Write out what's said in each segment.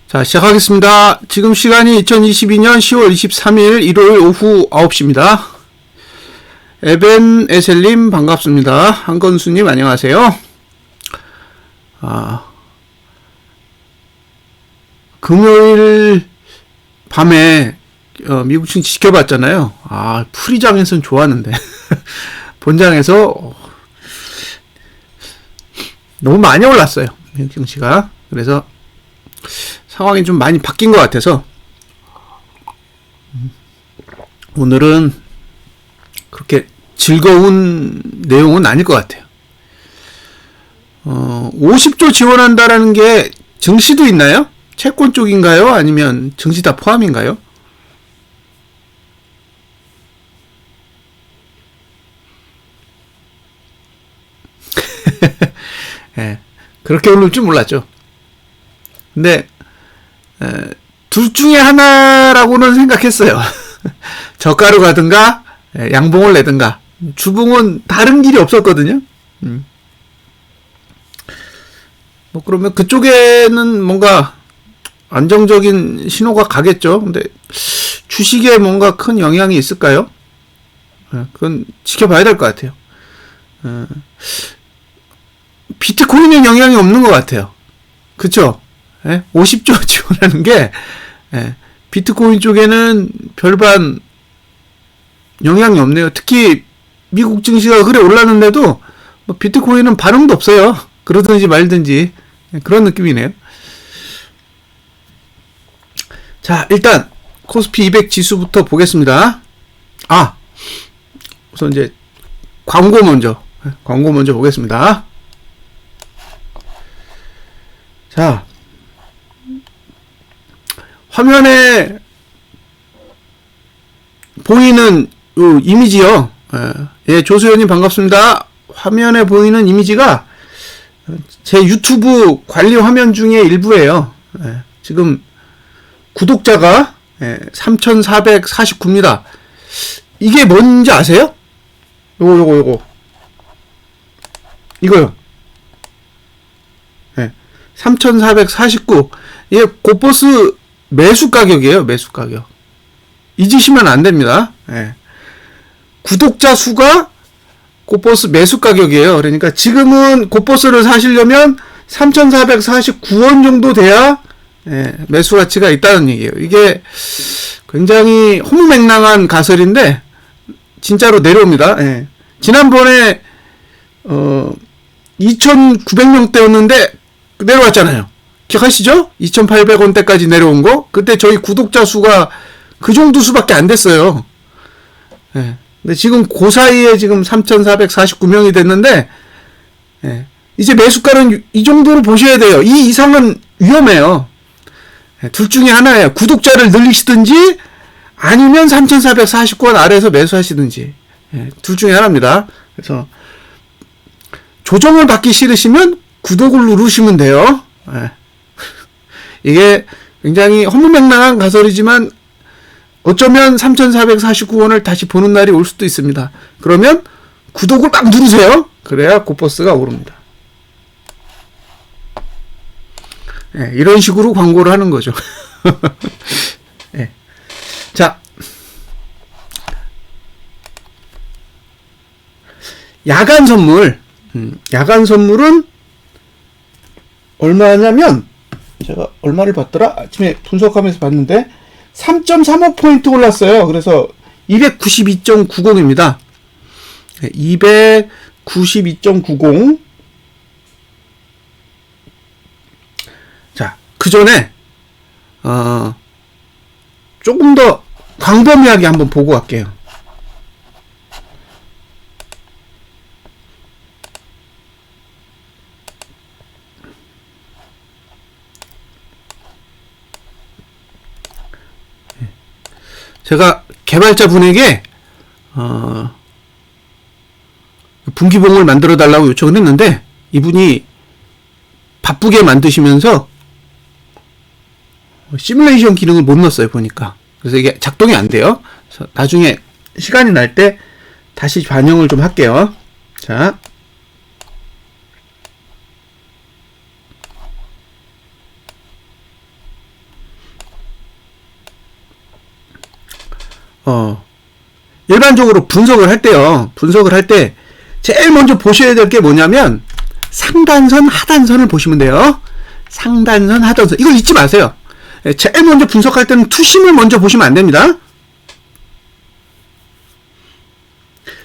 자, 시작하겠습니다. 지금 시간이 2022년 10월 23일 일요일 오후 9시입니다. 에벤 에셀님 반갑습니다. 한건수님 안녕하세요. 금요일 밤에 미국 층 지켜봤잖아요. 프리장에서는 좋았는데 본장에서 너무 많이 올랐어요. 미국 증시가. 그래서 상황이 좀 많이 바뀐 것 같아서 오늘은 그렇게 즐거운 내용은 아닐 것 같아요. 50조 지원한다라는 게 증시도 있나요? 채권 쪽인가요? 아니면 증시 다 포함인가요? 네, 그렇게 오를 줄 몰랐죠. 근데 둘 중에 하나라고는 생각했어요. 저가로 가든가 양봉을 내든가. 주봉은 다른 길이 없었거든요. 뭐 그러면 그쪽에는 뭔가 안정적인 신호가 가겠죠. 근데 주식에 뭔가 큰 영향이 있을까요? 그건 지켜봐야 될 것 같아요. 비트코인은 영향이 없는 것 같아요. 그쵸? 50조 지원하는 게 비트코인 쪽에는 별반 영향이 없네요. 특히 미국 증시가 그래 올랐는데도 비트코인은 반응도 없어요. 그러든지 말든지 그런 느낌이네요. 자, 일단 코스피 200 지수부터 보겠습니다. 우선 이제 광고 먼저 보겠습니다. 자, 화면에 보이는 이미지요. 조수연님 반갑습니다. 화면에 보이는 이미지가 제 유튜브 관리 화면 중에 일부예요. 지금 구독자가 3,449입니다. 이게 뭔지 아세요? 이거요. 3,449. 이게 고버스 매수 가격이에요. 매수 가격. 잊으시면 안 됩니다. 구독자 수가 고버스 매수 가격이에요. 그러니까 지금은 고버스를 사시려면 3,449원 정도 돼야 매수 가치가 있다는 얘기예요. 이게 굉장히 허무맹랑한 가설인데 진짜로 내려옵니다. 지난번에 2,900명대였는데 내려왔잖아요. 기억하시죠? 2,800원대까지 내려온 거? 그때 저희 구독자 수가 그 정도 수밖에 안 됐어요. 근데 지금 그 사이에 지금 3,449명이 됐는데, 이제 매수가는 이 정도로 보셔야 돼요. 이 이상은 위험해요. 둘 중에 하나예요. 구독자를 늘리시든지, 아니면 3,449원 아래에서 매수하시든지. 둘 중에 하나입니다. 그래서, 조정을 받기 싫으시면 구독을 누르시면 돼요. 이게 굉장히 허무맹랑한 가설이지만 어쩌면 3,449원을 다시 보는 날이 올 수도 있습니다. 그러면 구독을 막 누르세요. 그래야 고버스가 오릅니다. 이런 식으로 광고를 하는 거죠. 자, 야간 선물. 야간 선물은 얼마냐면 제가 얼마를 봤더라? 아침에 분석하면서 봤는데 3.35포인트 올랐어요. 그래서 292.90입니다. 292.90. 자, 그 전에 조금 더 광범위하게 한번 보고 갈게요. 제가 개발자 분에게 분기봉을 만들어 달라고 요청을 했는데 이분이 바쁘게 만드시면서 시뮬레이션 기능을 못 넣었어요. 보니까. 그래서 이게 작동이 안 돼요. 그래서 나중에 시간이 날 때 다시 반영을 좀 할게요. 자, 일반적으로 분석을 할 때요. 분석을 할 때 제일 먼저 보셔야 될 게 뭐냐면 상단선, 하단선을 보시면 돼요. 상단선, 하단선. 이거 잊지 마세요. 제일 먼저 분석할 때는 투심을 먼저 보시면 안 됩니다.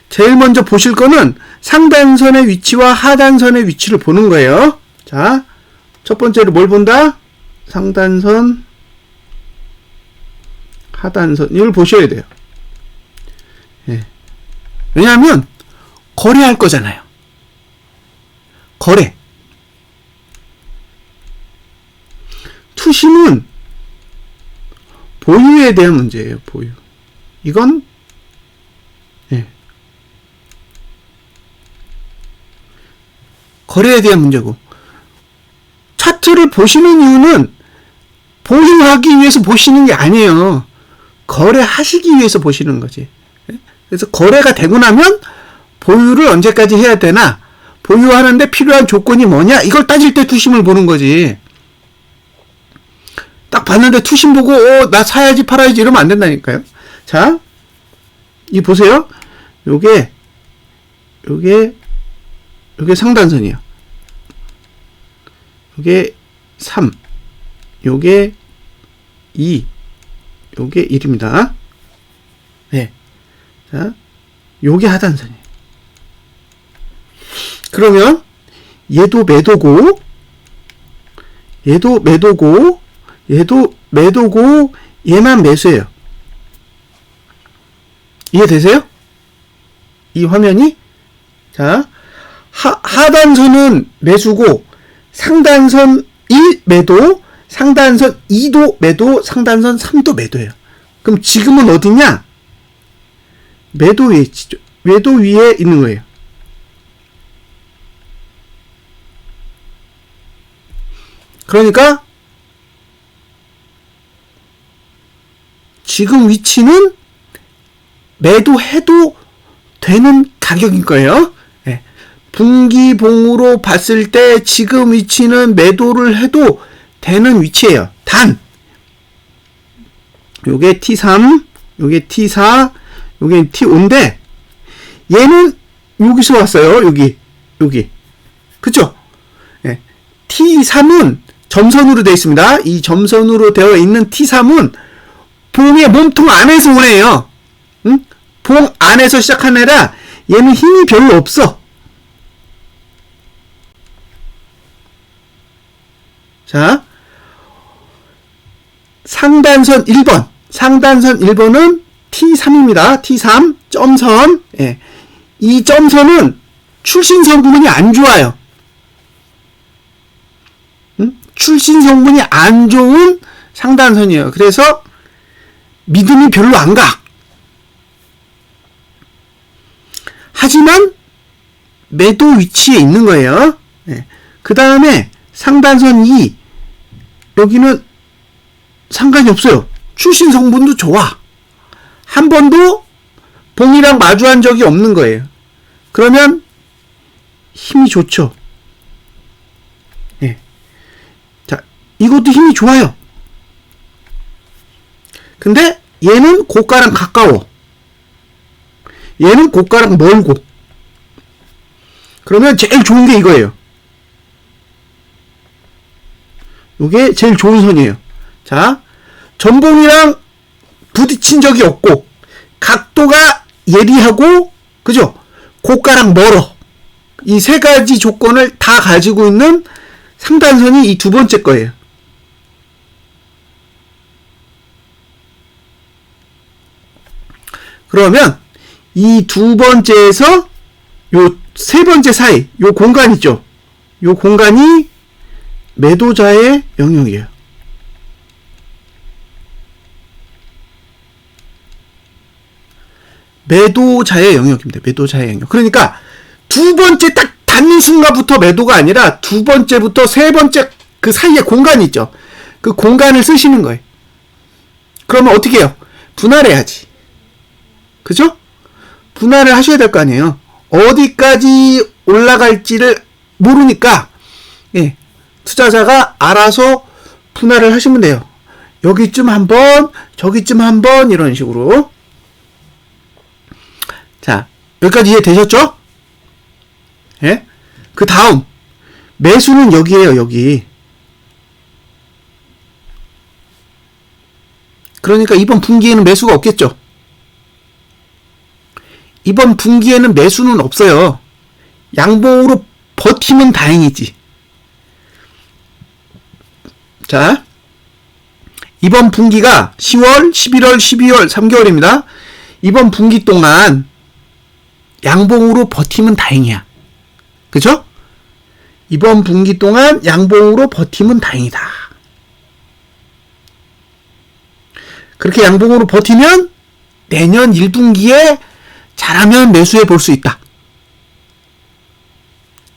제일 먼저 보실 거는 상단선의 위치와 하단선의 위치를 보는 거예요. 자, 첫 번째로 뭘 본다? 상단선, 하단선. 이걸 보셔야 돼요. 예. 왜냐하면 거래할 거잖아요. 거래. 투심은 보유에 대한 문제예요. 보유. 이건 거래에 대한 문제고, 차트를 보시는 이유는 보유하기 위해서 보시는 게 아니에요. 거래하시기 위해서 보시는 거지. 그래서 거래가 되고 나면 보유를 언제까지 해야 되나, 보유하는데 필요한 조건이 뭐냐, 이걸 따질 때 투심을 보는 거지. 딱 봤는데 투심 보고 나 사야지 팔아야지 이러면 안 된다니까요. 자, 이 보세요. 요게 상단선이에요. 요게 3, 요게 2, 요게 1입니다. 네. 자, 요게 하단선이에요. 그러면 얘도 매도고, 얘도 매도고, 얘도 매도고, 얘만 매수예요. 이해되세요? 이 화면이? 자, 하단선은 매수고, 상단선 1 매도, 상단선 2도 매도, 상단선 3도 매도예요. 그럼 지금은 어디냐? 매도 위에 있죠. 매도 위에 있는 거예요. 그러니까 지금 위치는 매도해도 되는 가격인 거예요. 네. 분기봉으로 봤을 때 지금 위치는 매도를 해도 되는 위치예요. 단 요게 T3, 요게 T4, 요게 T5인데 얘는 여기서 왔어요. 여기 그쵸? 네. T3은 점선으로 되어 있습니다. 이 점선으로 되어 있는 T3은 봉의 몸통 안에서 오네요. 응? 봉 안에서 시작한 애라 얘는 힘이 별로 없어. 자, 상단선 1번. 상단선 1번은 T3입니다. T3, 점선. 예. 이 점선은 출신 성분이 안 좋아요. 응? 출신 성분이 안 좋은 상단선이에요. 그래서 믿음이 별로 안 가. 하지만 매도 위치에 있는 거예요. 네. 그 다음에 상단선 2, 여기는 상관이 없어요. 출신 성분도 좋아. 한 번도 봉이랑 마주한 적이 없는 거예요. 그러면 힘이 좋죠. 네. 자, 이것도 힘이 좋아요. 근데 얘는 고가랑 가까워. 얘는 고가랑 멀고. 그러면 제일 좋은 게 이거예요. 이게 제일 좋은 선이에요. 자, 전봉이랑 부딪힌 적이 없고, 각도가 예리하고, 그죠? 고가랑 멀어. 이 세 가지 조건을 다 가지고 있는 상단선이 이 두 번째 거예요. 그러면 이 두 번째에서 요 세 번째 사이, 요 공간 있죠? 요 공간이 매도자의 영역이에요. 매도자의 영역입니다. 매도자의 영역. 그러니까 두 번째 딱 닿는 순간부터 매도가 아니라 두 번째부터 세 번째 그 사이에 공간이 있죠. 그 공간을 쓰시는 거예요. 그러면 어떻게 해요? 분할해야지. 그죠? 분할을 하셔야 될 거 아니에요. 어디까지 올라갈지를 모르니까, 예, 투자자가 알아서 분할을 하시면 돼요. 여기쯤 한번, 저기쯤 한번, 이런 식으로. 자, 여기까지 이해되셨죠? 예? 그 다음 매수는 여기에요, 여기. 그러니까 이번 분기에는 매수가 없겠죠. 이번 분기에는 매수는 없어요. 양봉으로 버티면 다행이지. 자, 이번 분기가 10월, 11월, 12월 3개월입니다. 이번 분기 동안 양봉으로 버티면 다행이야. 그죠? 이번 분기 동안 양봉으로 버티면 다행이다. 그렇게 양봉으로 버티면 내년 1분기에 잘하면 매수해 볼 수 있다.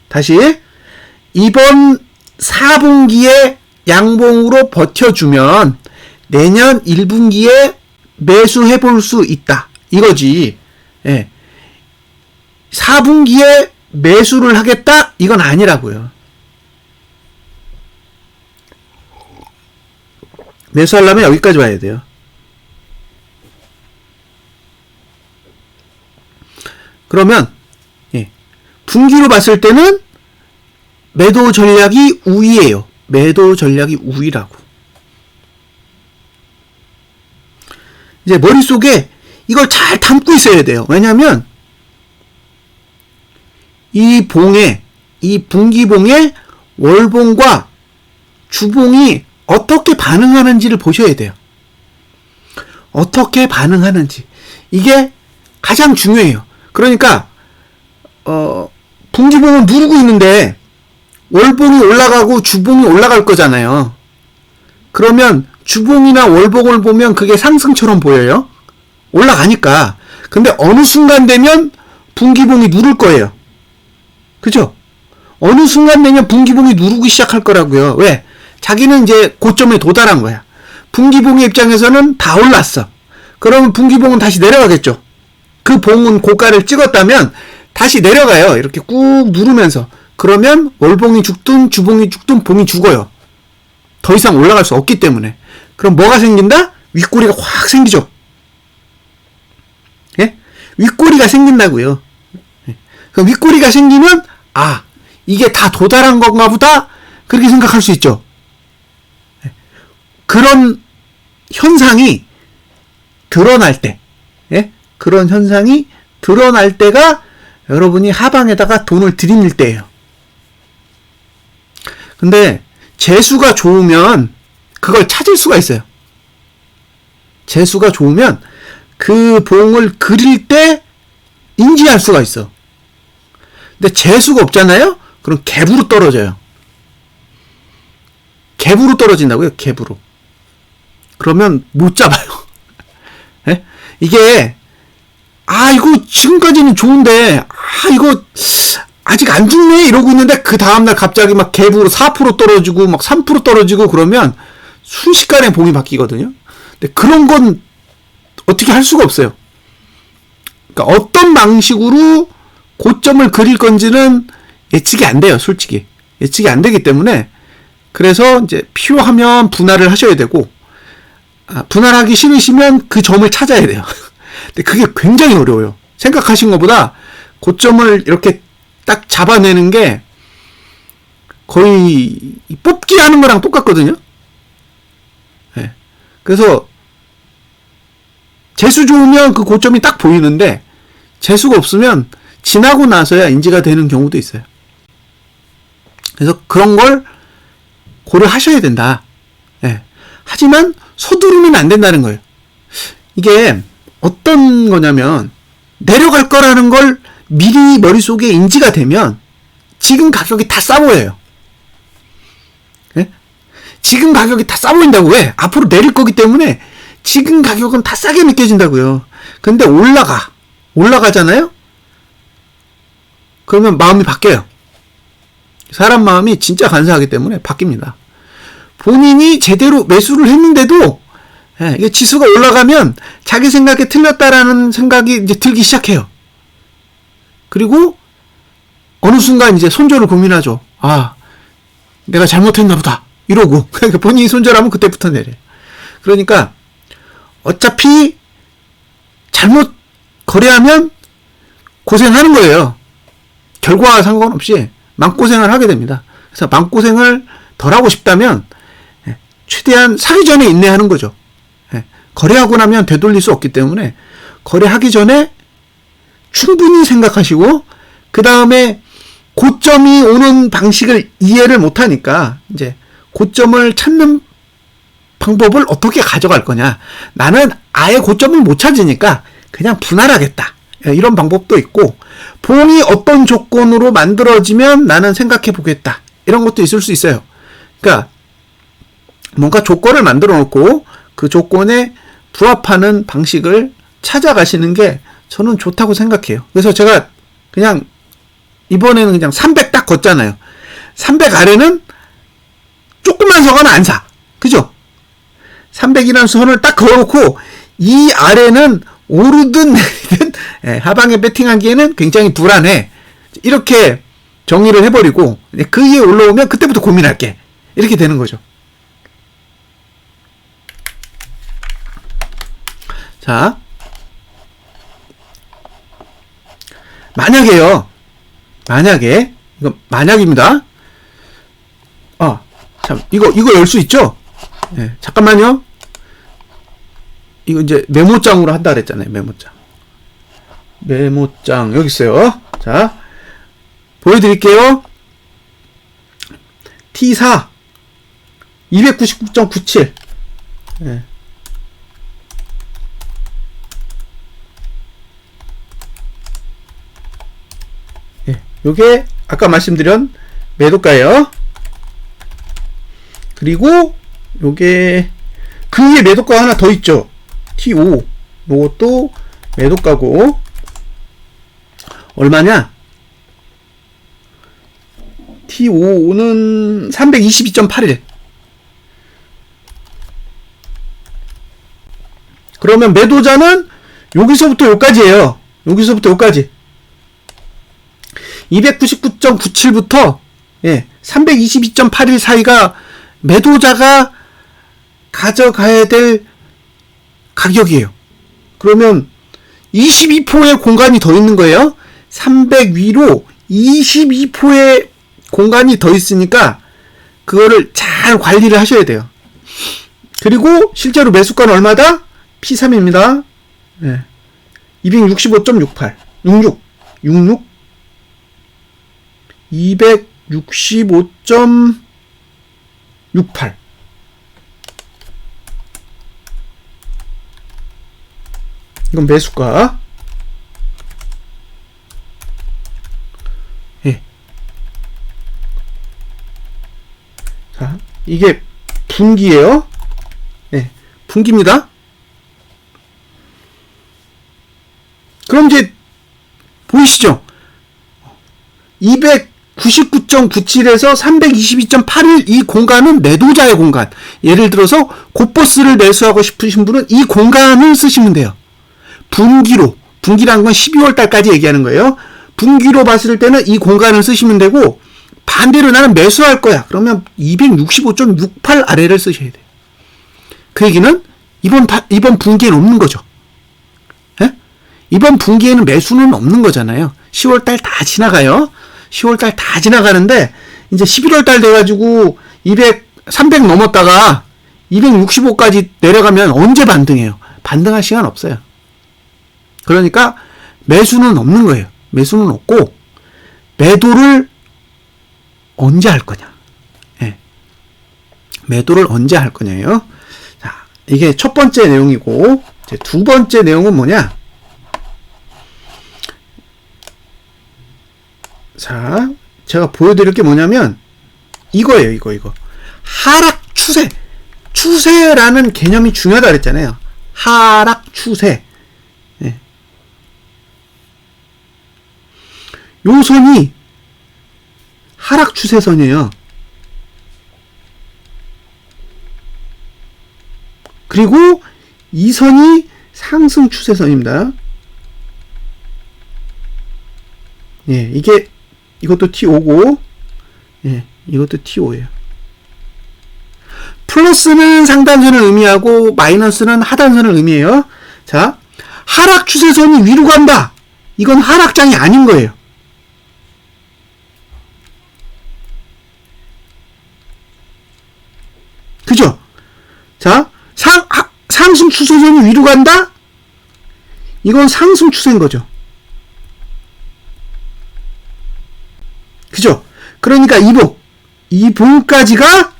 다시, 이번 4분기에 양봉으로 버텨주면 내년 1분기에 매수해 볼 수 있다. 이거지. 예. 4분기에 매수를 하겠다? 이건 아니라고요. 매수하려면 여기까지 와야 돼요. 그러면 분기로 봤을 때는 매도 전략이 우위예요. 매도 전략이 우위라고. 이제 머릿속에 이걸 잘 담고 있어야 돼요. 왜냐하면 이 봉에, 이 분기봉에 월봉과 주봉이 어떻게 반응하는지를 보셔야 돼요. 어떻게 반응하는지. 이게 가장 중요해요. 그러니까 분기봉은 누르고 있는데 월봉이 올라가고 주봉이 올라갈 거잖아요. 그러면 주봉이나 월봉을 보면 그게 상승처럼 보여요. 올라가니까. 근데 어느 순간 되면 분기봉이 누를 거예요. 그죠? 어느 순간 되면 분기봉이 누르기 시작할 거라고요. 왜? 자기는 이제 고점에 도달한 거야. 분기봉의 입장에서는 다 올랐어. 그러면 분기봉은 다시 내려가겠죠. 그 봉은 고가를 찍었다면 다시 내려가요. 이렇게 꾹 누르면서. 그러면 월봉이 죽든 주봉이 죽든 봉이 죽어요. 더 이상 올라갈 수 없기 때문에. 그럼 뭐가 생긴다? 윗꼬리가 확 생기죠. 예? 윗꼬리가 생긴다고요. 예. 그럼 윗꼬리가 생기면 아, 이게 다 도달한 건가 보다. 그렇게 생각할 수 있죠. 예. 그런 현상이 드러날 때, 예? 그런 현상이 드러날 때가 여러분이 하방에다가 돈을 들이밀 때예요. 근데 재수가 좋으면 그걸 찾을 수가 있어요. 재수가 좋으면 그 봉을 그릴 때 인지할 수가 있어. 근데 재수가 없잖아요? 그럼 갭으로 떨어져요. 갭으로 떨어진다고요? 갭으로. 그러면 못 잡아요. 예? 이게 이거 지금까지는 좋은데 이거 아직 안 죽네 이러고 있는데 그 다음날 갑자기 막 갭으로 4% 떨어지고 막 3% 떨어지고 그러면 순식간에 봉이 바뀌거든요. 근데 그런 건 어떻게 할 수가 없어요. 그러니까 어떤 방식으로 고점을 그릴 건지는 예측이 안 돼요. 솔직히 예측이 안 되기 때문에 그래서 이제 필요하면 분할을 하셔야 되고 분할하기 싫으시면 그 점을 찾아야 돼요. 근데 그게 굉장히 어려워요. 생각하신 것보다 고점을 이렇게 딱 잡아내는 게 거의 뽑기 하는 거랑 똑같거든요. 네. 그래서 재수 좋으면 그 고점이 딱 보이는데 재수가 없으면 지나고 나서야 인지가 되는 경우도 있어요. 그래서 그런 걸 고려하셔야 된다. 네. 하지만 서두르면 안 된다는 거예요. 이게 어떤 거냐면 내려갈 거라는 걸 미리 머릿속에 인지가 되면 지금 가격이 다 싸 보여요. 네? 지금 가격이 다 싸 보인다고. 왜? 앞으로 내릴 거기 때문에 지금 가격은 다 싸게 느껴진다고요. 근데 올라가잖아요? 그러면 마음이 바뀌어요. 사람 마음이 진짜 간사하기 때문에 바뀝니다. 본인이 제대로 매수를 했는데도 이게 지수가 올라가면 자기 생각에 틀렸다라는 생각이 이제 들기 시작해요. 그리고 어느 순간 이제 손절을 고민하죠. 내가 잘못했나 보다. 이러고 그러니까 본인이 손절하면 그때부터 내려요. 그러니까 어차피 잘못 거래하면 고생하는 거예요. 결과와 상관없이 마음고생을 하게 됩니다. 그래서 마음고생을 덜 하고 싶다면 최대한 사기 전에 인내하는 거죠. 거래하고 나면 되돌릴 수 없기 때문에 거래하기 전에 충분히 생각하시고, 그 다음에 고점이 오는 방식을 이해를 못하니까 이제 고점을 찾는 방법을 어떻게 가져갈 거냐. 나는 아예 고점을 못 찾으니까 그냥 분할하겠다. 이런 방법도 있고, 봉이 어떤 조건으로 만들어지면 나는 생각해 보겠다. 이런 것도 있을 수 있어요. 그러니까 뭔가 조건을 만들어 놓고 그 조건에 부합하는 방식을 찾아가시는 게 저는 좋다고 생각해요. 그래서 제가 그냥 이번에는 그냥 300 딱 걷잖아요. 300 아래는 조금만 서거나 안 사. 그죠? 300이라는 선을 딱 그어놓고 이 아래는 오르든 내리든 하방에 배팅하기에는 굉장히 불안해. 이렇게 정리를 해버리고 그 위에 올라오면 그때부터 고민할게. 이렇게 되는 거죠. 자, 만약에 이거 만약입니다. 참 이거 열 수 있죠? 잠깐만요. 이거 이제 메모장으로 한다 그랬잖아요. 메모장 여기 있어요. 자, 보여드릴게요. T4 299.97. 요게 아까 말씀드린 매도가예요. 그리고 요게 그 위에 매도가 하나 더 있죠. T5. 요것도 매도가고 얼마냐? T5는 322.81. 그러면 매도자는 여기서부터 여기까지예요. 여기서부터 여기까지. 299.97부터 322.81 사이가 매도자가 가져가야 될 가격이에요. 그러면 22포의 공간이 더 있는 거예요. 300 위로 22포의 공간이 더 있으니까 그거를 잘 관리를 하셔야 돼요. 그리고 실제로 매수가는 얼마다? P3입니다. 265.68 66 265.68. 이건 매수가. 자, 이게 분기예요. 분기입니다. 그럼 이제 보이시죠? 299.97에서 322.81 이 공간은 매도자의 공간. 예를 들어서 곧버스를 매수하고 싶으신 분은 이 공간을 쓰시면 돼요. 분기라는 건 12월 달까지 얘기하는 거예요. 분기로 봤을 때는 이 공간을 쓰시면 되고, 반대로 나는 매수할 거야. 그러면 265.68 아래를 쓰셔야 돼요. 그 얘기는 이번 분기에는 없는 거죠. 이번 분기에는 매수는 없는 거잖아요. 10월달 다 지나가요. 10월달 다 지나가는데 이제 11월달 돼가지고 300 넘었다가 265까지 내려가면 언제 반등해요? 반등할 시간 없어요. 그러니까 매수는 없는 거예요. 매수는 없고 매도를 언제 할 거냐? 매도를 언제 할 거냐요? 자, 이게 첫 번째 내용이고, 이제 두 번째 내용은 뭐냐? 자, 제가 보여드릴 게 뭐냐면 이거예요. 이거 하락 추세라는 개념이 중요하다 그랬잖아요. 하락 추세. 요 선이 하락 추세선이에요. 그리고 이 선이 상승 추세선입니다. 이것도 T5고, 이것도 T5예요. 플러스는 상단선을 의미하고 마이너스는 하단선을 의미해요. 자, 하락 추세선이 위로 간다. 이건 하락장이 아닌 거예요. 그죠? 자, 상승 추세선이 위로 간다? 이건 상승 추세인 거죠. 그죠? 그러니까 이봉까지가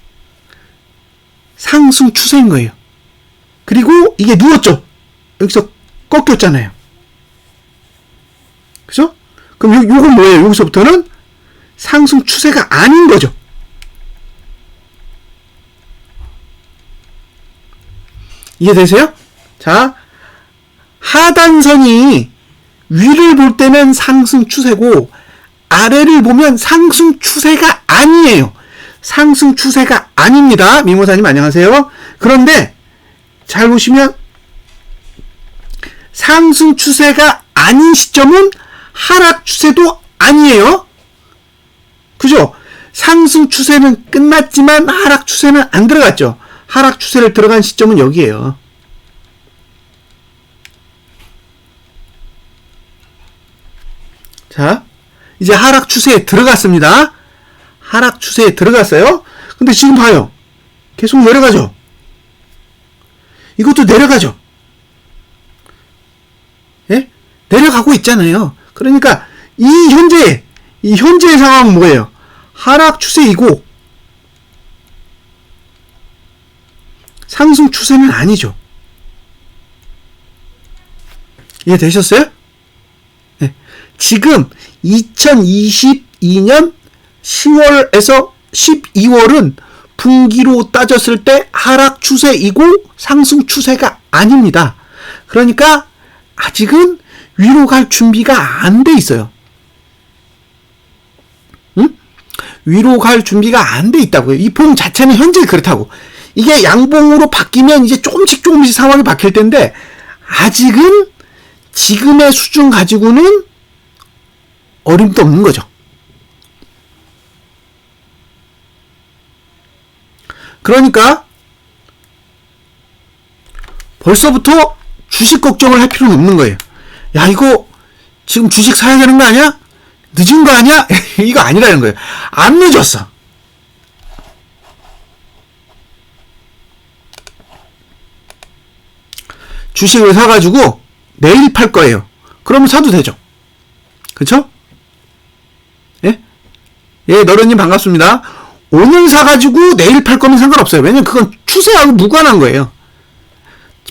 상승 추세인 거예요. 그리고 이게 누웠죠? 여기서 꺾였잖아요. 그죠? 그럼 요건 뭐예요? 여기서부터는 상승 추세가 아닌 거죠. 이해되세요? 자, 하단선이 위를 볼 때는 상승 추세고 아래를 보면 상승 추세가 아니에요. 상승 추세가 아닙니다. 미모사님 안녕하세요. 그런데 잘 보시면 상승 추세가 아닌 시점은 하락 추세도 아니에요. 그죠? 상승 추세는 끝났지만 하락 추세는 안 들어갔죠. 하락 추세를 들어간 시점은 여기에요. 자, 이제 하락 추세에 들어갔습니다. 하락 추세에 들어갔어요. 근데 지금 봐요. 계속 내려가죠. 이것도 내려가죠. 예? 내려가고 있잖아요. 그러니까 이 현재의 상황은 뭐예요? 하락 추세이고 상승 추세는 아니죠. 이해되셨어요? 네. 지금 2022년 10월에서 12월은 분기로 따졌을 때 하락 추세이고 상승 추세가 아닙니다. 그러니까 아직은 위로 갈 준비가 안 돼 있어요. 응? 위로 갈 준비가 안 돼 있다고요. 이 봉 자체는 현재 그렇다고. 이게 양봉으로 바뀌면 이제 조금씩 상황이 바뀔 텐데 아직은 지금의 수준 가지고는 어림도 없는 거죠. 그러니까 벌써부터 주식 걱정을 할 필요는 없는 거예요. 야, 이거 지금 주식 사야 되는 거 아니야? 늦은 거 아니야? 이거 아니라는 거예요. 안 늦었어. 주식을 사가지고 내일 팔 거예요. 그러면 사도 되죠. 그쵸? 예? 예, 너른님 반갑습니다. 오늘 사가지고 내일 팔 거면 상관없어요. 왜냐면 그건 추세하고 무관한 거예요.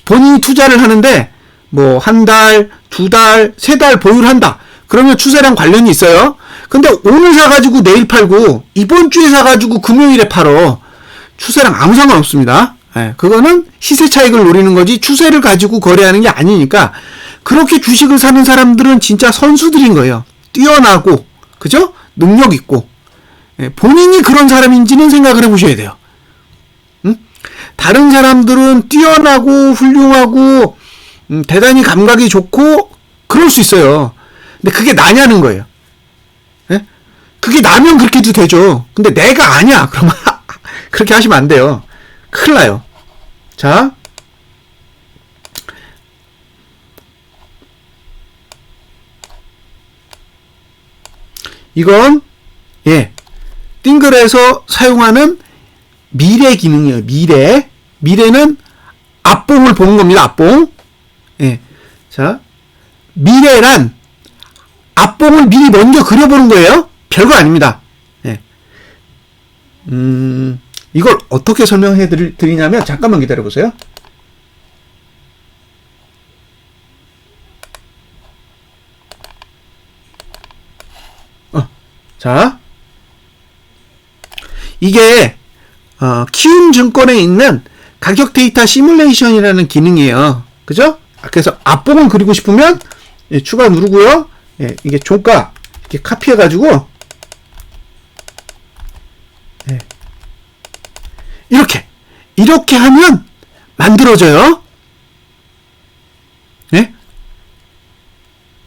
본인이 투자를 하는데 뭐 한 달, 두 달, 세 달 보유를 한다. 그러면 추세랑 관련이 있어요. 근데 오늘 사가지고 내일 팔고 이번 주에 사가지고 금요일에 팔어. 추세랑 아무 상관없습니다. 예, 그거는 시세 차익을 노리는 거지 추세를 가지고 거래하는 게 아니니까 그렇게 주식을 사는 사람들은 진짜 선수들인 거예요. 뛰어나고 그죠? 능력 있고 예, 본인이 그런 사람인지는 생각을 해보셔야 돼요. 응? 다른 사람들은 뛰어나고 훌륭하고 대단히 감각이 좋고 그럴 수 있어요. 근데 그게 나냐는 거예요. 예? 그게 나면 그렇게 해도 되죠. 근데 내가 아니야. 그러면 그렇게 하시면 안 돼요. 큰일 나요. 자, 이건 예, 띵글에서 사용하는 미래 기능이에요. 미래는 앞봉을 보는 겁니다. 앞봉. 예, 자, 미래란 앞봉을 미리 먼저 그려보는 거예요. 별거 아닙니다. 예. 이걸 어떻게 설명해 드리냐면 잠깐만 기다려 보세요. 자, 이게 키움증권에 있는 가격 데이터 시뮬레이션이라는 기능이에요. 그죠? 그래서 앞봉을 그리고 싶으면 예, 추가 누르고요. 예, 이게 종가 이렇게 카피해 가지고 예. 이렇게 하면 만들어져요. 네?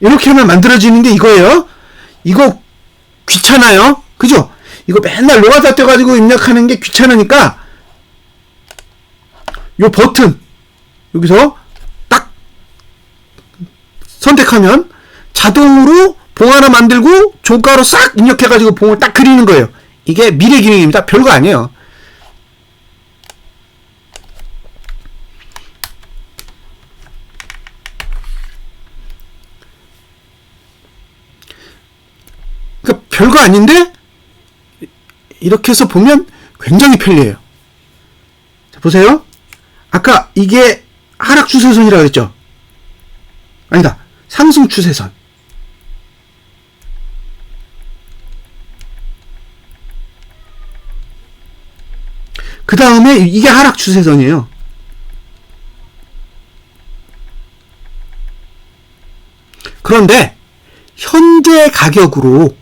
이렇게 하면 만들어지는 게 이거예요. 이거 귀찮아요. 그죠? 이거 맨날 로아다 떼가지고 입력하는 게 귀찮으니까 요 버튼 여기서 딱 선택하면 자동으로 봉 하나 만들고 종가로 싹 입력해가지고 봉을 딱 그리는 거예요. 이게 미래 기능입니다. 별거 아니에요. 그러니까 별거 아닌데 이렇게 해서 보면 굉장히 편리해요. 자, 보세요. 아까 이게 하락 추세선이라고 했죠? 아니다. 상승 추세선. 그 다음에 이게 하락 추세선이에요. 그런데 현재 가격으로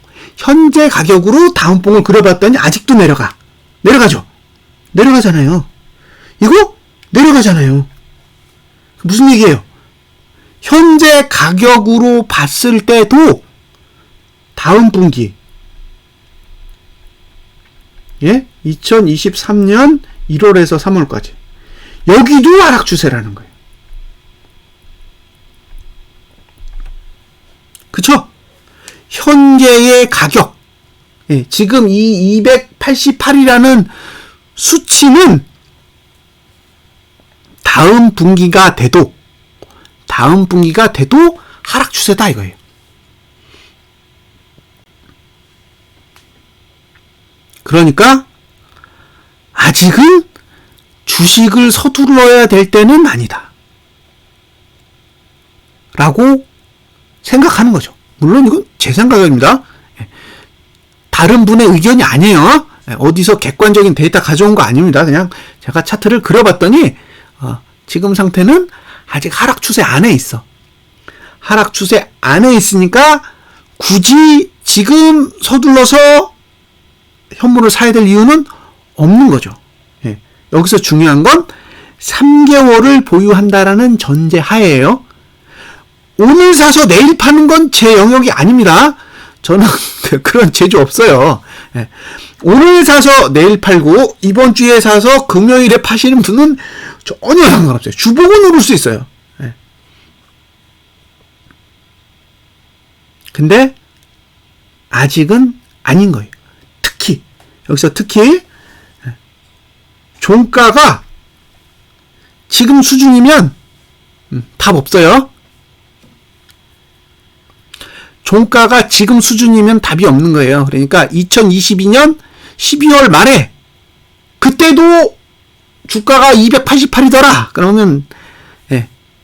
다음 봉을 그려봤더니 아직도 내려가죠. 내려가잖아요. 이거 내려가잖아요. 무슨 얘기예요? 현재 가격으로 봤을 때도 다음 분기, 예? 2023년 1월에서 3월까지 여기도 하락 추세라는 거예요. 그쵸? 현재의 가격, 예, 지금 이 288이라는 수치는 다음 분기가 돼도 하락 추세다 이거예요. 그러니까 아직은 주식을 서둘러야 될 때는 아니다 라고 생각하는 거죠. 물론 이건 제 생각입니다. 다른 분의 의견이 아니에요. 어디서 객관적인 데이터 가져온 거 아닙니다. 그냥 제가 차트를 그려봤더니 지금 상태는 아직 하락 추세 안에 있어. 하락 추세 안에 있으니까 굳이 지금 서둘러서 현물을 사야 될 이유는 없는 거죠. 예. 여기서 중요한 건 3개월을 보유한다라는 전제 하에예요. 오늘 사서 내일 파는 건 제 영역이 아닙니다. 저는 그런 재주 없어요. 예. 오늘 사서 내일 팔고 이번 주에 사서 금요일에 파시는 분은 전혀 상관없어요. 주봉은 오를 수 있어요. 예. 근데 아직은 아닌 거예요. 여기서 특히 종가가 지금 수준이면 답 없어요. 종가가 지금 수준이면 답이 없는 거예요. 그러니까 2022년 12월 말에 그때도 주가가 288이더라. 그러면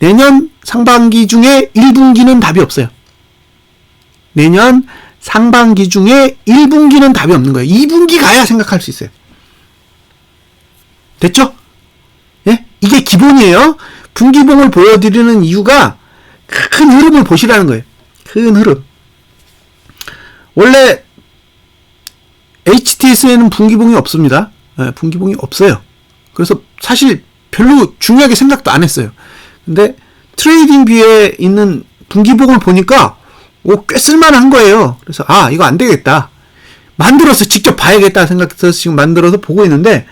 내년 상반기 중에 1분기는 답이 없어요. 내년 상반기 중에 1분기는 답이 없는 거예요. 2분기 가야 생각할 수 있어요. 됐죠? 예? 이게 기본이에요. 분기봉을 보여드리는 이유가 큰 흐름을 보시라는 거예요. 큰 흐름. 원래 HTS에는 분기봉이 없습니다. 예, 분기봉이 없어요. 그래서 사실 별로 중요하게 생각도 안 했어요. 근데 트레이딩 뷰에 있는 분기봉을 보니까 꽤 쓸만한 거예요. 그래서 이거 안 되겠다. 만들어서 직접 봐야겠다 생각해서 지금 만들어서 보고 있는데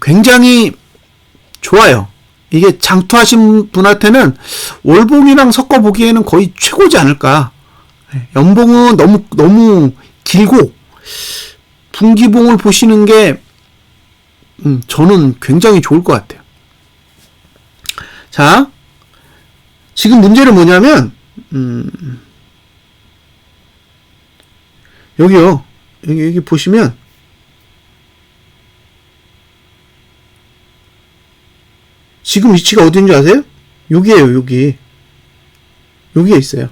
굉장히 좋아요. 이게 장투하신 분한테는 월봉이랑 섞어 보기에는 거의 최고지 않을까. 연봉은 너무 길고 분기봉을 보시는 게 저는 굉장히 좋을 것 같아요. 자, 지금 문제는 뭐냐면 여기요. 여기 보시면 지금 위치가 어딘지 아세요? 여기에요. 여기에 있어요.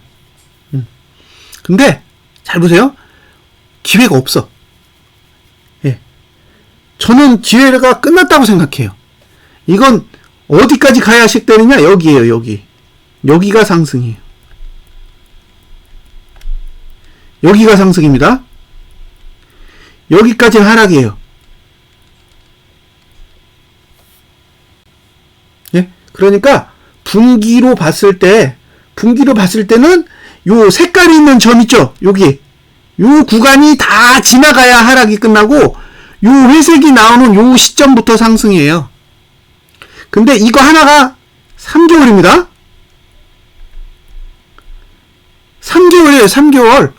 근데 잘 보세요. 기회가 없어. 예. 저는 기회가 끝났다고 생각해요. 이건 어디까지 가야 시작되느냐? 여기에요. 여기가 상승이에요. 여기가 상승입니다. 여기까지는 하락이에요. 예? 그러니까 분기로 봤을 때는 요 색깔이 있는 점 있죠? 여기. 요 구간이 다 지나가야 하락이 끝나고 요 회색이 나오는 요 시점부터 상승이에요. 근데 이거 하나가 3개월입니다. 3개월이에요, 3개월.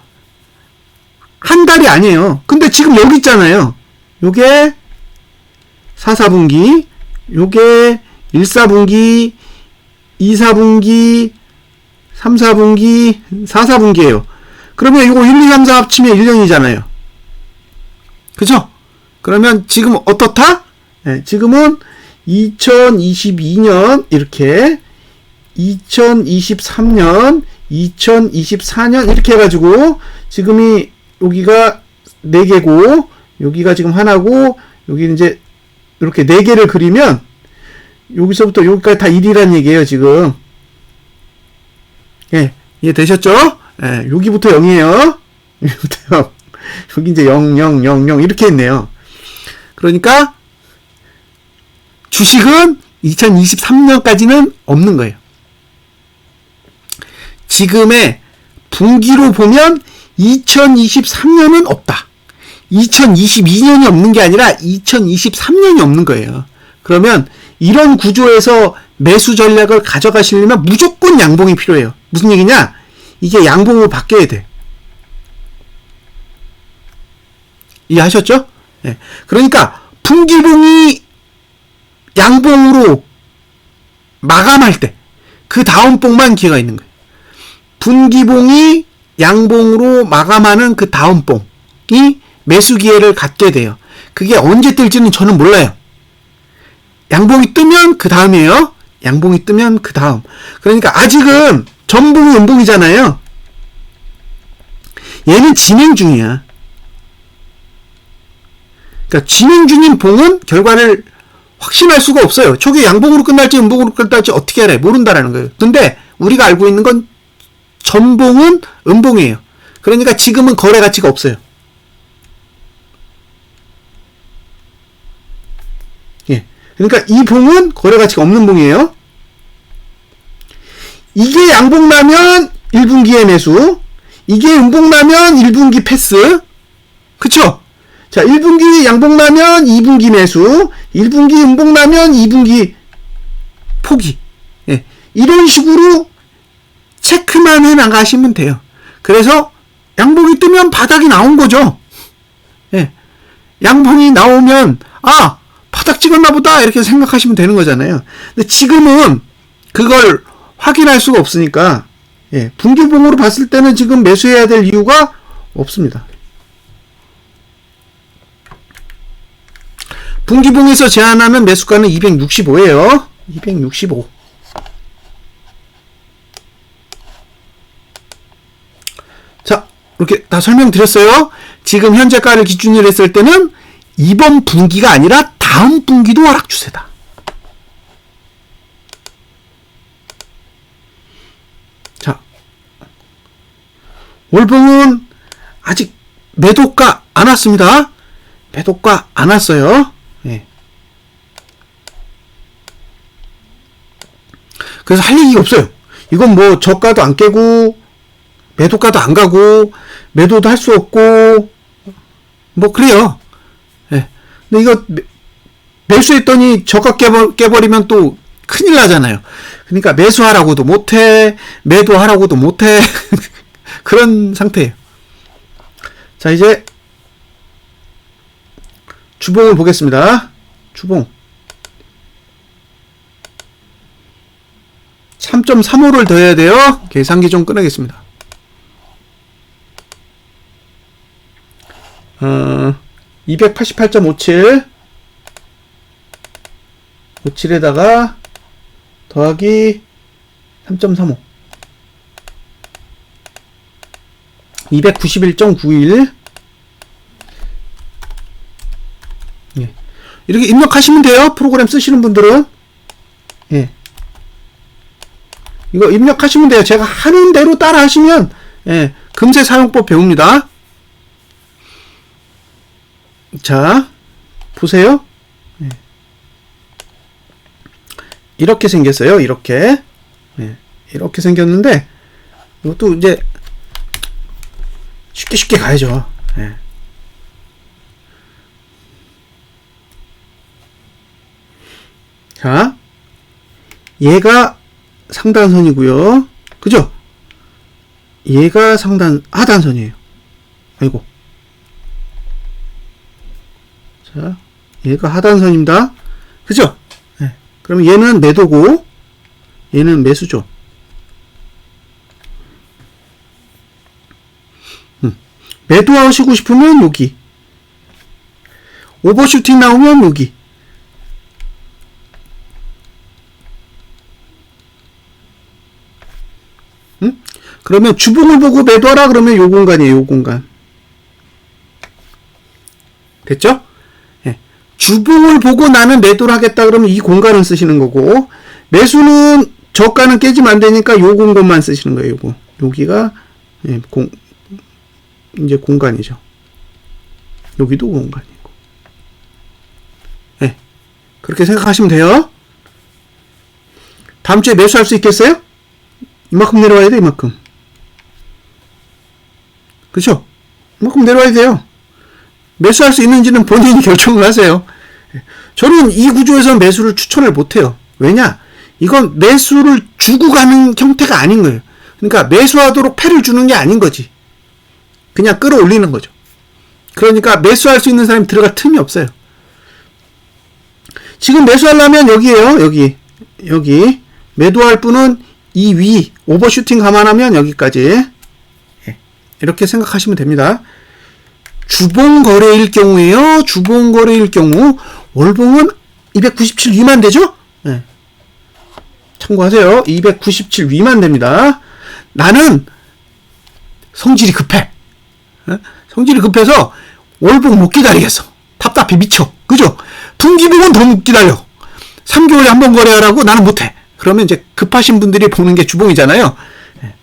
한 달이 아니에요. 근데 지금 여기 있잖아요. 요게 4, 4분기, 요게 1, 4분기, 2, 4분기, 3, 4분기, 4, 4분기예요. 그러면 이거 1, 2, 3, 4 합치면 1년이잖아요. 그죠? 그러면 지금 어떻다? 네, 지금은 2022년 이렇게 2023년 2024년 이렇게 해가지고 지금이 여기가 4개고 여기가 지금 하나고 여기 이제 이렇게 4개를 그리면 여기서부터 여기까지 다 1이란 얘기예요 지금. 예, 이해되셨죠? 예, 여기부터 0이에요. 여기부터 0. 여기 이제 0, 0, 0, 0 이렇게 있네요. 그러니까 주식은 2023년까지는 없는 거예요. 지금의 분기로 보면 2023년은 없다. 2022년이 없는 게 아니라 2023년이 없는 거예요. 그러면 이런 구조에서 매수 전략을 가져가시려면 무조건 양봉이 필요해요. 무슨 얘기냐? 이게 양봉으로 바뀌어야 돼. 이해하셨죠? 네. 그러니까 분기봉이 양봉으로 마감할 때 그 다음 봉만 기회가 있는 거예요. 분기봉이 양봉으로 마감하는 그 다음 봉이 매수 기회를 갖게 돼요. 그게 언제 뜰지는 저는 몰라요. 양봉이 뜨면 그 다음이에요. 양봉이 뜨면 그 다음. 그러니까 아직은 전봉이 음봉이잖아요. 얘는 진행 중이야. 그러니까 진행 중인 봉은 결과를 확신할 수가 없어요. 초기 양봉으로 끝날지 음봉으로 끝날지 어떻게 알아요? 모른다라는 거예요. 근데 우리가 알고 있는 건 전봉은 음봉이에요. 그러니까 지금은 거래 가치가 없어요. 예. 그러니까 이 봉은 거래 가치가 없는 봉이에요. 이게 양봉 나면 1분기에 매수, 이게 음봉 나면 1분기 패스. 그쵸? 자, 1분기 양봉 나면 2분기 매수, 1분기 음봉 나면 2분기 포기. 예. 이런 식으로 체크만 해 나가시면 돼요. 그래서 양봉이 뜨면 바닥이 나온 거죠. 예. 양봉이 나오면 아, 바닥 찍었나 보다 이렇게 생각하시면 되는 거잖아요. 근데 지금은 그걸 확인할 수가 없으니까 예. 분기봉으로 봤을 때는 지금 매수해야 될 이유가 없습니다. 분기봉에서 제한하는 매수가는 265예요. 265. 자, 이렇게 다 설명드렸어요. 지금 현재가를 기준으로 했을 때는 이번 분기가 아니라 다음 분기도 하락 추세다. 자, 월봉은 아직 매도가 안 왔습니다. 매도가 안 왔어요. 예. 그래서 할 얘기가 없어요. 이건 뭐 저가도 안 깨고 매도가도 안 가고 매도도 할 수 없고 뭐 그래요. 예. 근데 이거 매수했더니 저가 깨버리면 또 큰일 나잖아요. 그러니까 매수하라고도 못해, 매도하라고도 못해. 그런 상태예요. 자, 이제 주봉을 보겠습니다. 주봉 3.35를 더해야 돼요. 계산기 좀 꺼내겠습니다. 288.57 57에다가 더하기 3.35 291.91 예. 이렇게 입력하시면 돼요. 프로그램 쓰시는 분들은 예. 이거 입력하시면 돼요. 제가 하는 대로 따라 하시면 예. 금세 사용법 배웁니다. 자, 보세요. 예. 이렇게 생겼어요. 이렇게 예. 이렇게 생겼는데 이것도 이제 쉽게 가야죠. 예. 자, 얘가 상단선이고요. 그죠? 얘가 하단선이에요. 아이고. 자, 얘가 하단선입니다. 그죠? 네. 그러면 얘는 매도고, 얘는 매수죠. 매도하시고 싶으면 여기. 오버슈팅 나오면 여기. 그러면 주봉을 보고 매도하라 그러면 요 공간이에요. 요 공간. 됐죠? 예. 주봉을 보고 나는 매도를 하겠다 그러면 이 공간을 쓰시는 거고, 매수는 저가는 깨지면 안 되니까 요 공간만 쓰시는 거예요. 요거. 여기가 예, 이제 공간이죠. 여기도 공간이고. 예. 그렇게 생각하시면 돼요. 다음 주에 매수할 수 있겠어요? 이만큼 내려와야 돼, 이만큼. 그쵸? 이만큼 내려와야 돼요. 매수할 수 있는지는 본인이 결정을 하세요. 저는 이 구조에서 매수를 추천을 못해요. 왜냐? 이건 매수를 주고 가는 형태가 아닌 거예요. 그러니까 매수하도록 패를 주는 게 아닌 거지. 그냥 끌어올리는 거죠. 그러니까 매수할 수 있는 사람이 들어갈 틈이 없어요. 지금 매수하려면 여기에요. 여기. 매도할 분은 이 위, 오버슈팅 감안하면 여기까지. 이렇게 생각하시면 됩니다. 주봉 거래일 경우에요. 주봉 거래일 경우 월봉은 297 위만 되죠? 네. 참고하세요. 297 위만 됩니다. 나는 성질이 급해. 성질이 급해서 월봉 못 기다리겠어. 답답해 미쳐. 그죠? 분기봉은 더 못 기다려. 3개월에 한 번 거래하라고 나는 못해. 그러면 이제 급하신 분들이 보는 게 주봉이잖아요.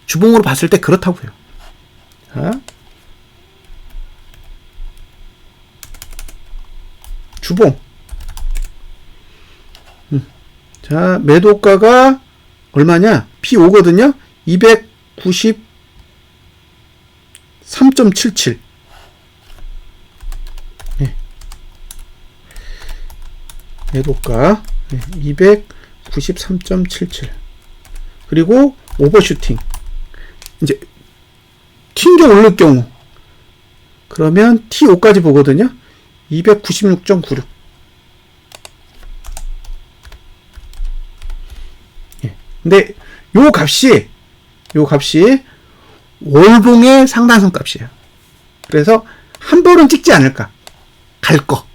주봉으로 봤을 때 그렇다고요. 자, 주봉. 자, 매도가가 얼마냐? P5거든요? 293.77. 네. 매도가 293.77. 그리고 오버슈팅. 이제 튕겨 오를 경우 그러면 T5까지 보거든요. 296.96. 예. 근데 요 값이 월봉의 상단선 값이에요. 그래서 한 번은 찍지 않을까. 갈 거.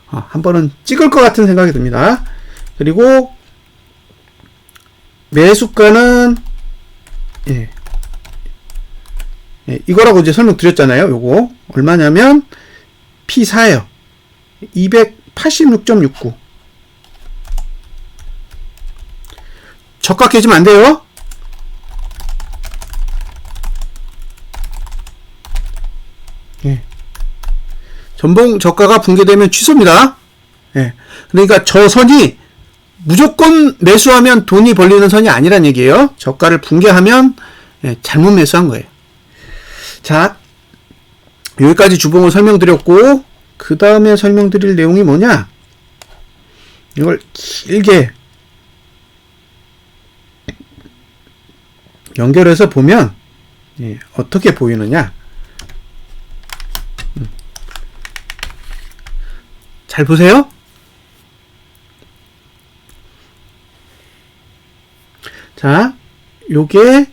한 번은 찍을 것 같은 생각이 듭니다. 그리고 매수가는 이거라고 이제 설명드렸잖아요. 요거 얼마냐면 P4예요. 286.69. 저가 깨지면 안 돼요. 전봉 저가가 붕괴되면 취소입니다. 그러니까 저 선이 무조건 매수하면 돈이 벌리는 선이 아니란 얘기예요. 저가를 붕괴하면 잘못 매수한 거예요. 자, 여기까지 주봉을 설명드렸고, 그 다음에 설명드릴 내용이 뭐냐? 이걸 길게 연결해서 보면 어떻게 보이느냐? 잘 보세요. 자, 요게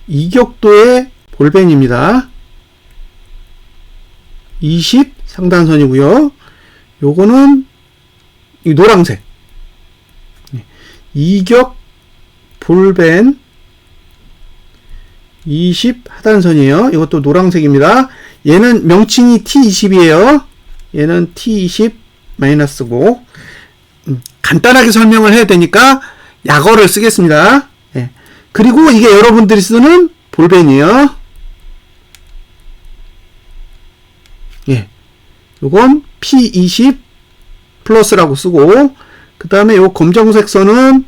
이격도의 볼벤입니다. 20 상단선이고요. 요거는 이 노란색. 이격 볼벤 20 하단선이에요. 이것도 노란색입니다. 얘는 명칭이 T20이에요. 얘는 T20 마이너스고, 간단하게 설명을 해야 되니까 약어를 쓰겠습니다. 그리고 이게 여러분들이 쓰는 볼벤이에요. 요건 P20 플러스라고 쓰고, 그 다음에 요 검정색 선은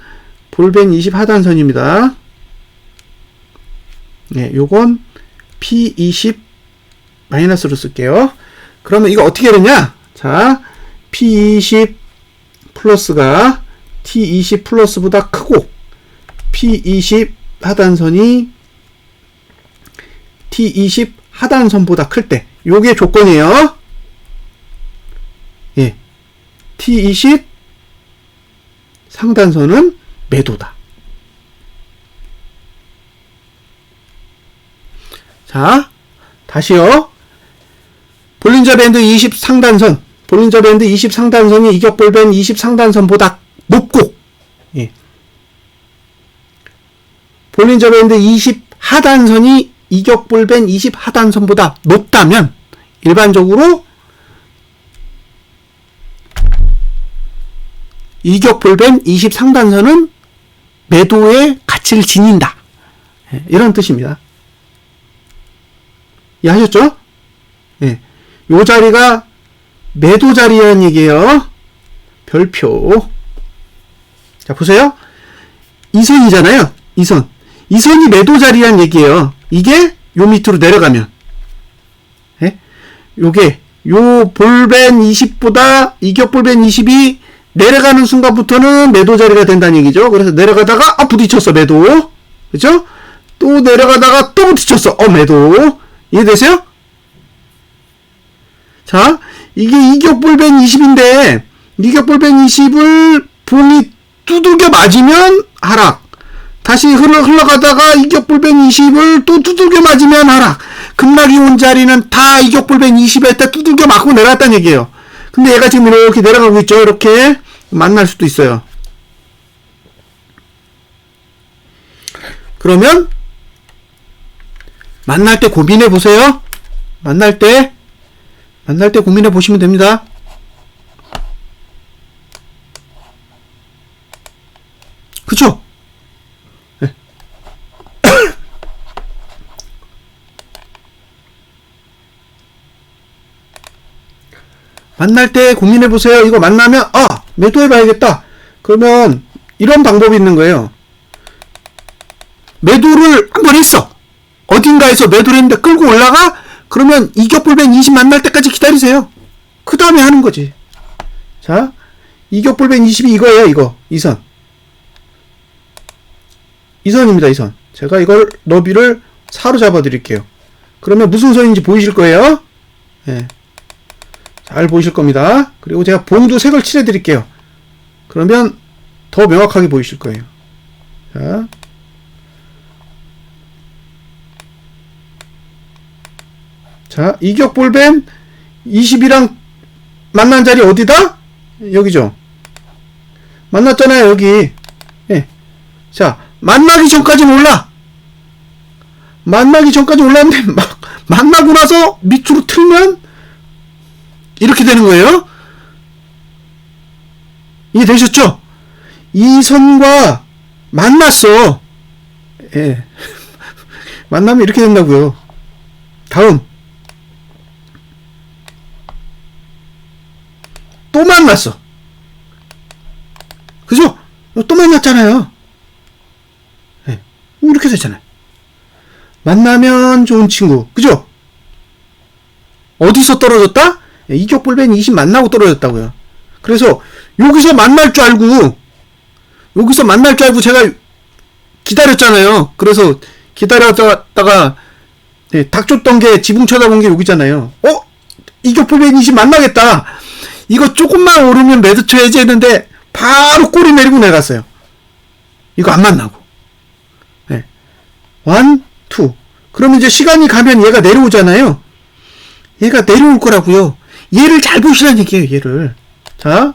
볼벤 20 하단선입니다. 요건 P20 마이너스로 쓸게요. 그러면 이거 어떻게 되냐? 자, P20 플러스가 T20 플러스보다 크고, P20 하단선이 T20 하단선보다 클 때. 요게 조건이에요. 예. T20 상단선은 매도다. 자, 다시요. 볼린저 밴드 20 상단선, 볼린저 밴드 20 상단선이 이격볼벤 20 상단선보다 높고, 예. 볼린저 밴드 20 하단선이 이격볼벤 20 하단선보다 높다면 일반적으로 이격볼벤 20 상단선은 매도의 가치를 지닌다. 예, 이런 뜻입니다. 이해하셨죠? 예. 요 자리가 매도 자리라는 얘기예요. 별표. 자, 보세요. 이 선이잖아요. 이 선. 이 선이 매도 자리라는 얘기예요. 이게 요 밑으로 내려가면. 예? 요게, 요 볼벤 20보다 이격볼벤 20이 내려가는 순간부터는 매도 자리가 된다는 얘기죠. 그래서 내려가다가, 부딪혔어, 매도. 그죠? 또 내려가다가 또 부딪혔어, 매도. 이해되세요? 자, 이게 이격볼벤 20인데, 이격볼벤 20을 봉이 두들겨 맞으면 하락. 다시 흘러가다가 이격볼벤 20을 또 두들겨 맞으면 하락. 급락이 온 자리는 다 이격볼벤 20에 때 두들겨 맞고 내려갔다는 얘기예요. 근데 얘가 지금 이렇게 내려가고 있죠. 이렇게 만날 수도 있어요. 그러면 만날 때 고민해 보세요. 만날 때 고민해 보시면 됩니다. 그쵸? 네. 만날 때 고민해 보세요. 이거 만나면 매도해 봐야겠다. 그러면 이런 방법이 있는 거예요. 매도를 한번 했어. 어딘가에서 매도를 했는데 끌고 올라가? 그러면 이격볼벤 20 만날 때까지 기다리세요. 그 다음에 하는 거지. 자, 이격볼벤 20이 이거예요. 이거. 이 선. 이 선입니다. 이 선. 제가 이걸 너비를 4로 잡아 드릴게요. 그러면 무슨 선인지 보이실 거예요. 예. 잘 보이실 겁니다. 그리고 제가 봉도 색을 칠해 드릴게요. 그러면 더 명확하게 보이실 거예요. 자. 자, 이격볼벤 20이랑 만난 자리 어디다? 여기죠. 만났잖아요, 여기. 예. 자, 만나기 전까지 몰라. 만나기 전까지 올랐는데, 만나고 나서 밑으로 틀면, 이렇게 되는 거예요. 이해되셨죠? 이 선과 만났어. 예. 만나면 이렇게 된다고요. 다음. 또 만났어. 그죠? 또 만났잖아요. 네. 이렇게 됐잖아요. 만나면 좋은 친구. 그죠? 어디서 떨어졌다? 이격볼벤 20 만나고 떨어졌다고요. 그래서 여기서 만날 줄 알고 제가 기다렸잖아요. 그래서 기다렸다가 닥쳤던 게 지붕 쳐다본 게 여기잖아요. 이격볼벤 20 만나겠다. 이거 조금만 오르면 매도 쳐야지 했는데 바로 꼬리 내리고 내려갔어요. 이거 안 만나고. 네. 1, 2. 그러면 이제 시간이 가면 얘가 내려오잖아요. 얘가 내려올 거라고요. 얘를 잘 보시라는 얘기예요. 얘를. 자,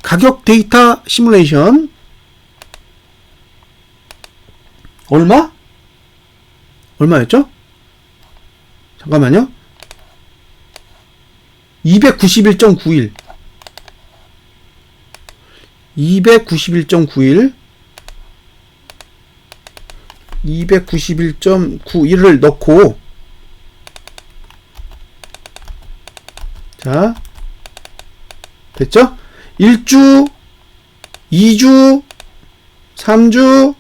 가격 데이터 시뮬레이션. 얼마였죠? 잠깐만요. 291.91 291.91을 넣고, 자, 됐죠? 1주, 2주, 3주,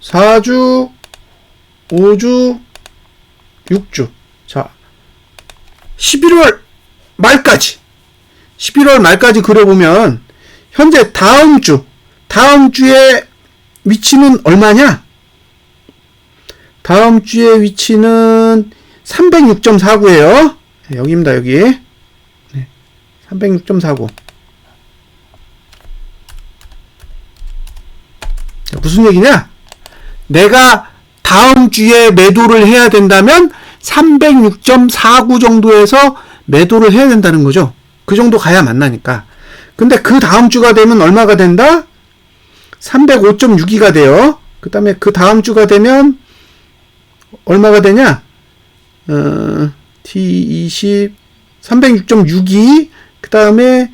4주, 5주, 6주. 자, 11월 말까지 그려보면 현재 다음 주의 위치는 얼마냐? 다음 주의 위치는 306.49에요. 여기입니다, 여기. 네, 306.49. 무슨 얘기냐? 내가 다음 주에 매도를 해야 된다면 306.49 정도에서 매도를 해야 된다는 거죠. 그 정도 가야 만나니까. 근데 그 다음 주가 되면 얼마가 된다? 305.62가 돼요. 그 다음에 그 다음 주가 되면 얼마가 되냐? T20 306.62, 그 다음에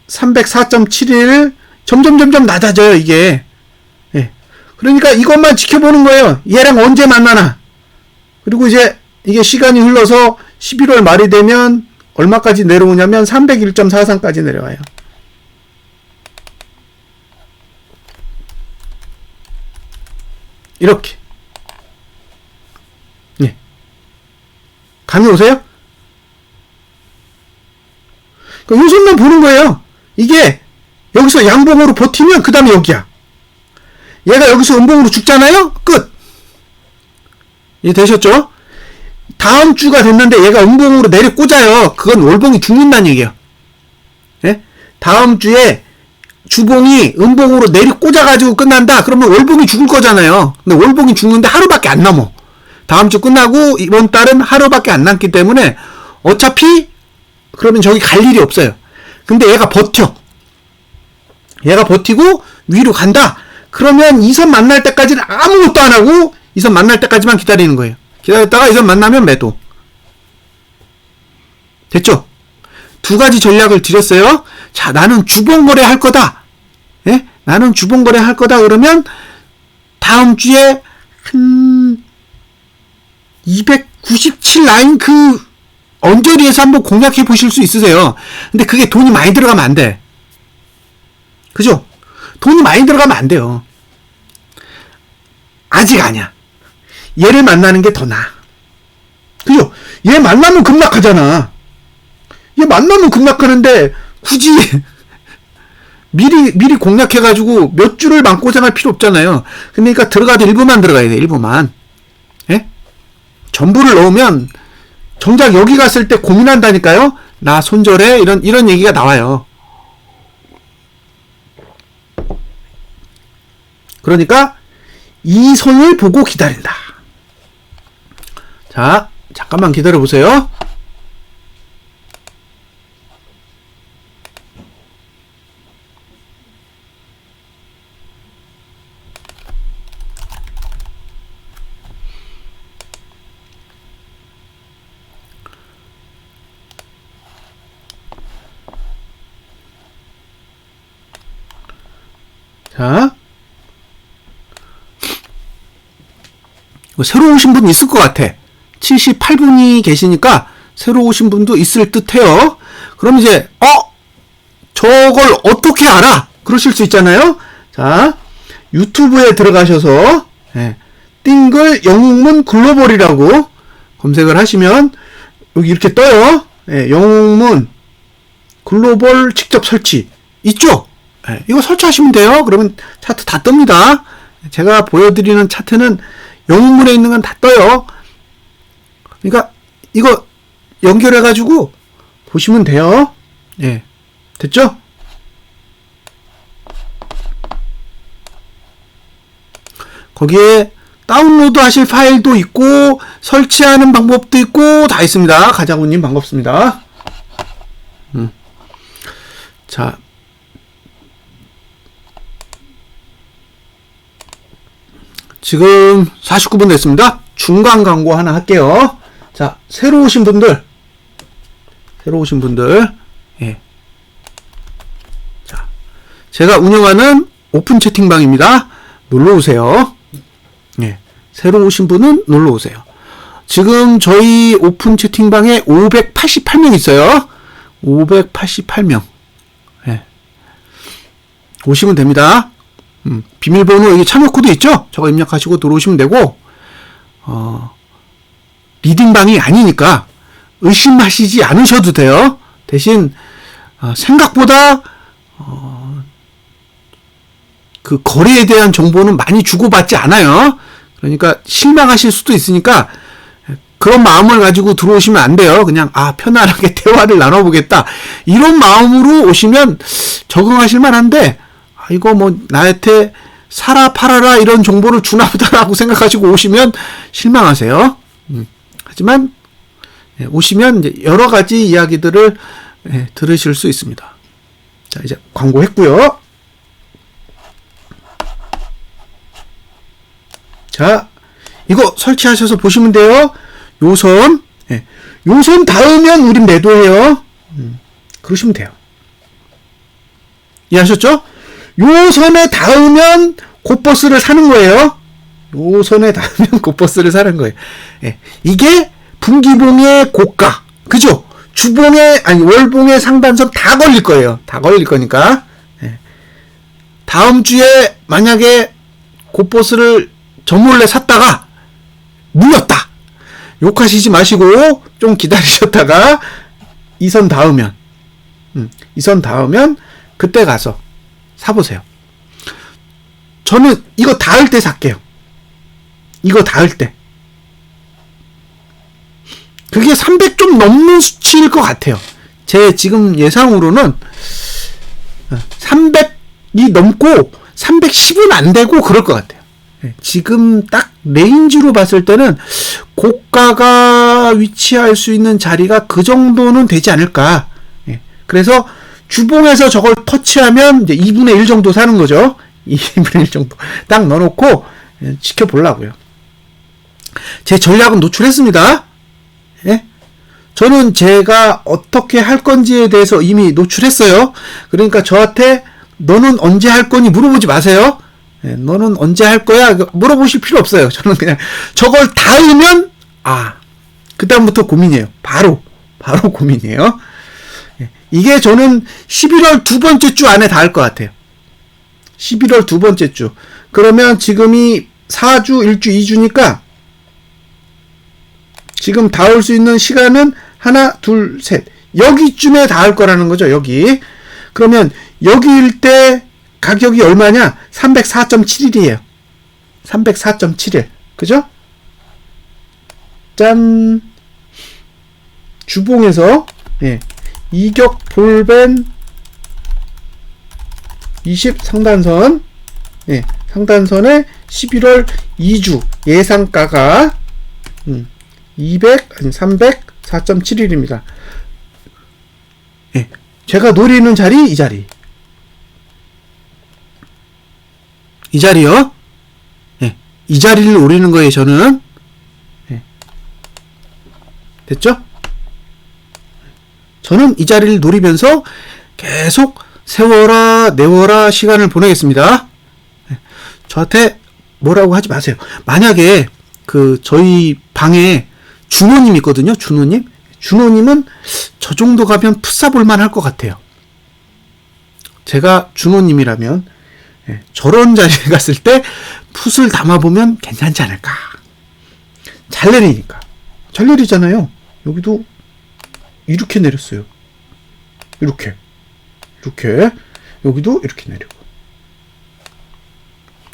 304.71, 점점 낮아져요, 이게. 예. 그러니까 이것만 지켜보는 거예요. 얘랑 언제 만나나. 그리고 이제 이게 시간이 흘러서 11월 말이 되면 얼마까지 내려오냐면 301.43까지 내려와요. 이렇게. 예. 감이 오세요? 요 손만 보는 거예요. 이게 여기서 양봉으로 버티면 그 다음에 여기야. 얘가 여기서 음봉으로 죽잖아요? 끝. 이해되셨죠? 다음 주가 됐는데 얘가 음봉으로 내려 꽂아요. 그건 월봉이 죽는다는 얘기예요. 예? 다음 주에 주봉이 음봉으로 내리 꽂아가지고 끝난다. 그러면 월봉이 죽을 거잖아요. 근데 월봉이 죽는데 하루밖에 안 남어. 다음 주 끝나고 이번 달은 하루밖에 안 남기 때문에 어차피 그러면 저기 갈 일이 없어요. 근데 얘가 버텨. 얘가 버티고 위로 간다. 그러면 이 선 만날 때까지는 아무것도 안 하고 이 선 만날 때까지만 기다리는 거예요. 기다렸다가 이 선 만나면 매도. 됐죠? 두 가지 전략을 드렸어요. 자, 나는 주봉거래 할 거다. 예? 나는 주봉거래 할 거다. 그러면 다음 주에 한 297 라인 그 언저리에서 한번 공략해 보실 수 있으세요. 근데 그게 돈이 많이 들어가면 안 돼. 그죠? 돈이 많이 들어가면 안 돼요. 아직 아니야. 얘를 만나는 게 더 나아. 그죠? 얘 만나면 급락하잖아. 얘 만나면 급락하는데 굳이 미리 공략해가지고 몇 주를 마음고생할 필요 없잖아요. 그러니까 들어가도 일부만 들어가야 돼. 일부만. 예? 전부를 넣으면 정작 여기 갔을 때 고민한다니까요. 나 손절해 이런 얘기가 나와요. 그러니까 이 손을 보고 기다린다. 자, 잠깐만 기다려 보세요. 자, 새로 오신 분 있을 것 같아. 78분이 계시니까 새로 오신 분도 있을 듯 해요. 그럼 이제 저걸 어떻게 알아? 그러실 수 있잖아요. 자, 유튜브에 들어가셔서 띵글 영웅문 글로벌이라고 검색을 하시면 여기 이렇게 떠요. 영웅문 글로벌 직접 설치 있죠? 이거 설치하시면 돼요. 그러면 차트 다 뜹니다. 제가 보여드리는 차트는 영웅문에 있는 건 다 떠요. 그러니까 이거 연결해가지고 보시면 돼요. 예, 됐죠? 거기에 다운로드 하실 파일도 있고 설치하는 방법도 있고 다 있습니다. 가자구님 반갑습니다. 자, 지금 49분 됐습니다. 중간 광고 하나 할게요. 자, 새로 오신 분들, 예. 자, 제가 운영하는 오픈 채팅방입니다. 놀러 오세요. 예. 새로 오신 분은 놀러 오세요. 지금 저희 오픈 채팅방에 588명 있어요. 588명. 예. 오시면 됩니다. 비밀번호 여기 참여 코드 있죠? 저거 입력하시고 들어오시면 되고, 리딩방이 아니니까 의심하시지 않으셔도 돼요. 대신 생각보다 그 거래에 대한 정보는 많이 주고받지 않아요. 그러니까 실망하실 수도 있으니까 그런 마음을 가지고 들어오시면 안 돼요. 그냥 편안하게 대화를 나눠보겠다 이런 마음으로 오시면 적응하실 만한데 이거 뭐 나한테 사라 팔아라 이런 정보를 주나 보다라고 생각하시고 오시면 실망하세요. 하지만 오시면 이제 여러 가지 이야기들을 들으실 수 있습니다. 자, 이제 광고했고요. 자, 이거 설치하셔서 보시면 돼요. 요선, 요선 닿으면 우린 매도해요. 그러시면 돼요. 이해하셨죠? 요선에 닿으면 곧버스를 사는 거예요. 요선에 닿으면 곧버스를 사는 거예요. 이게 분기봉의 고가, 그죠? 주봉의, 월봉의 상단선 다 걸릴 거예요. 다 걸릴 거니까. 다음 주에 만약에 곧버스를 저 몰래 샀다가 물렸다. 욕하시지 마시고 좀 기다리셨다가 이 선 닿으면 그때 가서 사보세요. 저는 이거 닿을 때 살게요. 이거 닿을 때. 그게 300 좀 넘는 수치일 것 같아요. 제 지금 예상으로는 300이 넘고 310은 안 되고 그럴 것 같아요. 지금 딱 레인지로 봤을 때는 고가가 위치할 수 있는 자리가 그 정도는 되지 않을까. 그래서 주봉에서 저걸 터치하면 이제 2분의 1 정도 사는 거죠. 2분의 1 정도 딱 넣어놓고 지켜보려고요. 제 전략은 노출했습니다. 저는 제가 어떻게 할 건지에 대해서 이미 노출했어요. 그러니까 저한테 너는 언제 할 거니 물어보지 마세요. 너는 언제 할 거야? 물어보실 필요 없어요. 저는 그냥 저걸 닿으면 그 다음부터 고민이에요. 바로 고민이에요. 이게 저는 11월 두 번째 주 안에 닿을 것 같아요. 11월 두 번째 주. 그러면 지금이 4주, 1주, 2주니까 지금 닿을 수 있는 시간은 하나, 둘, 셋. 여기쯤에 닿을 거라는 거죠. 여기. 그러면 여기일 때 가격이 얼마냐? 304.71이에요. 304.71. 그죠? 짠. 주봉에서 이격 볼벤 20 상단선. 상단선에 11월 2주 예상가가 304.71입니다. 제가 노리는 자리 이 자리. 이 자리요. 이 자리를 노리는 거예요, 저는. 됐죠? 저는 이 자리를 노리면서 계속 세워라, 내워라 시간을 보내겠습니다. 저한테 뭐라고 하지 마세요. 만약에 저희 방에 준호님 있거든요. 준호님은 저 정도 가면 풋사볼만 할 것 같아요. 제가 준호님이라면 저런 자리에 갔을 때 풋을 담아보면 괜찮지 않을까. 잘 내리니까. 잘 내리잖아요. 여기도 이렇게 내렸어요. 이렇게. 여기도 이렇게 내리고.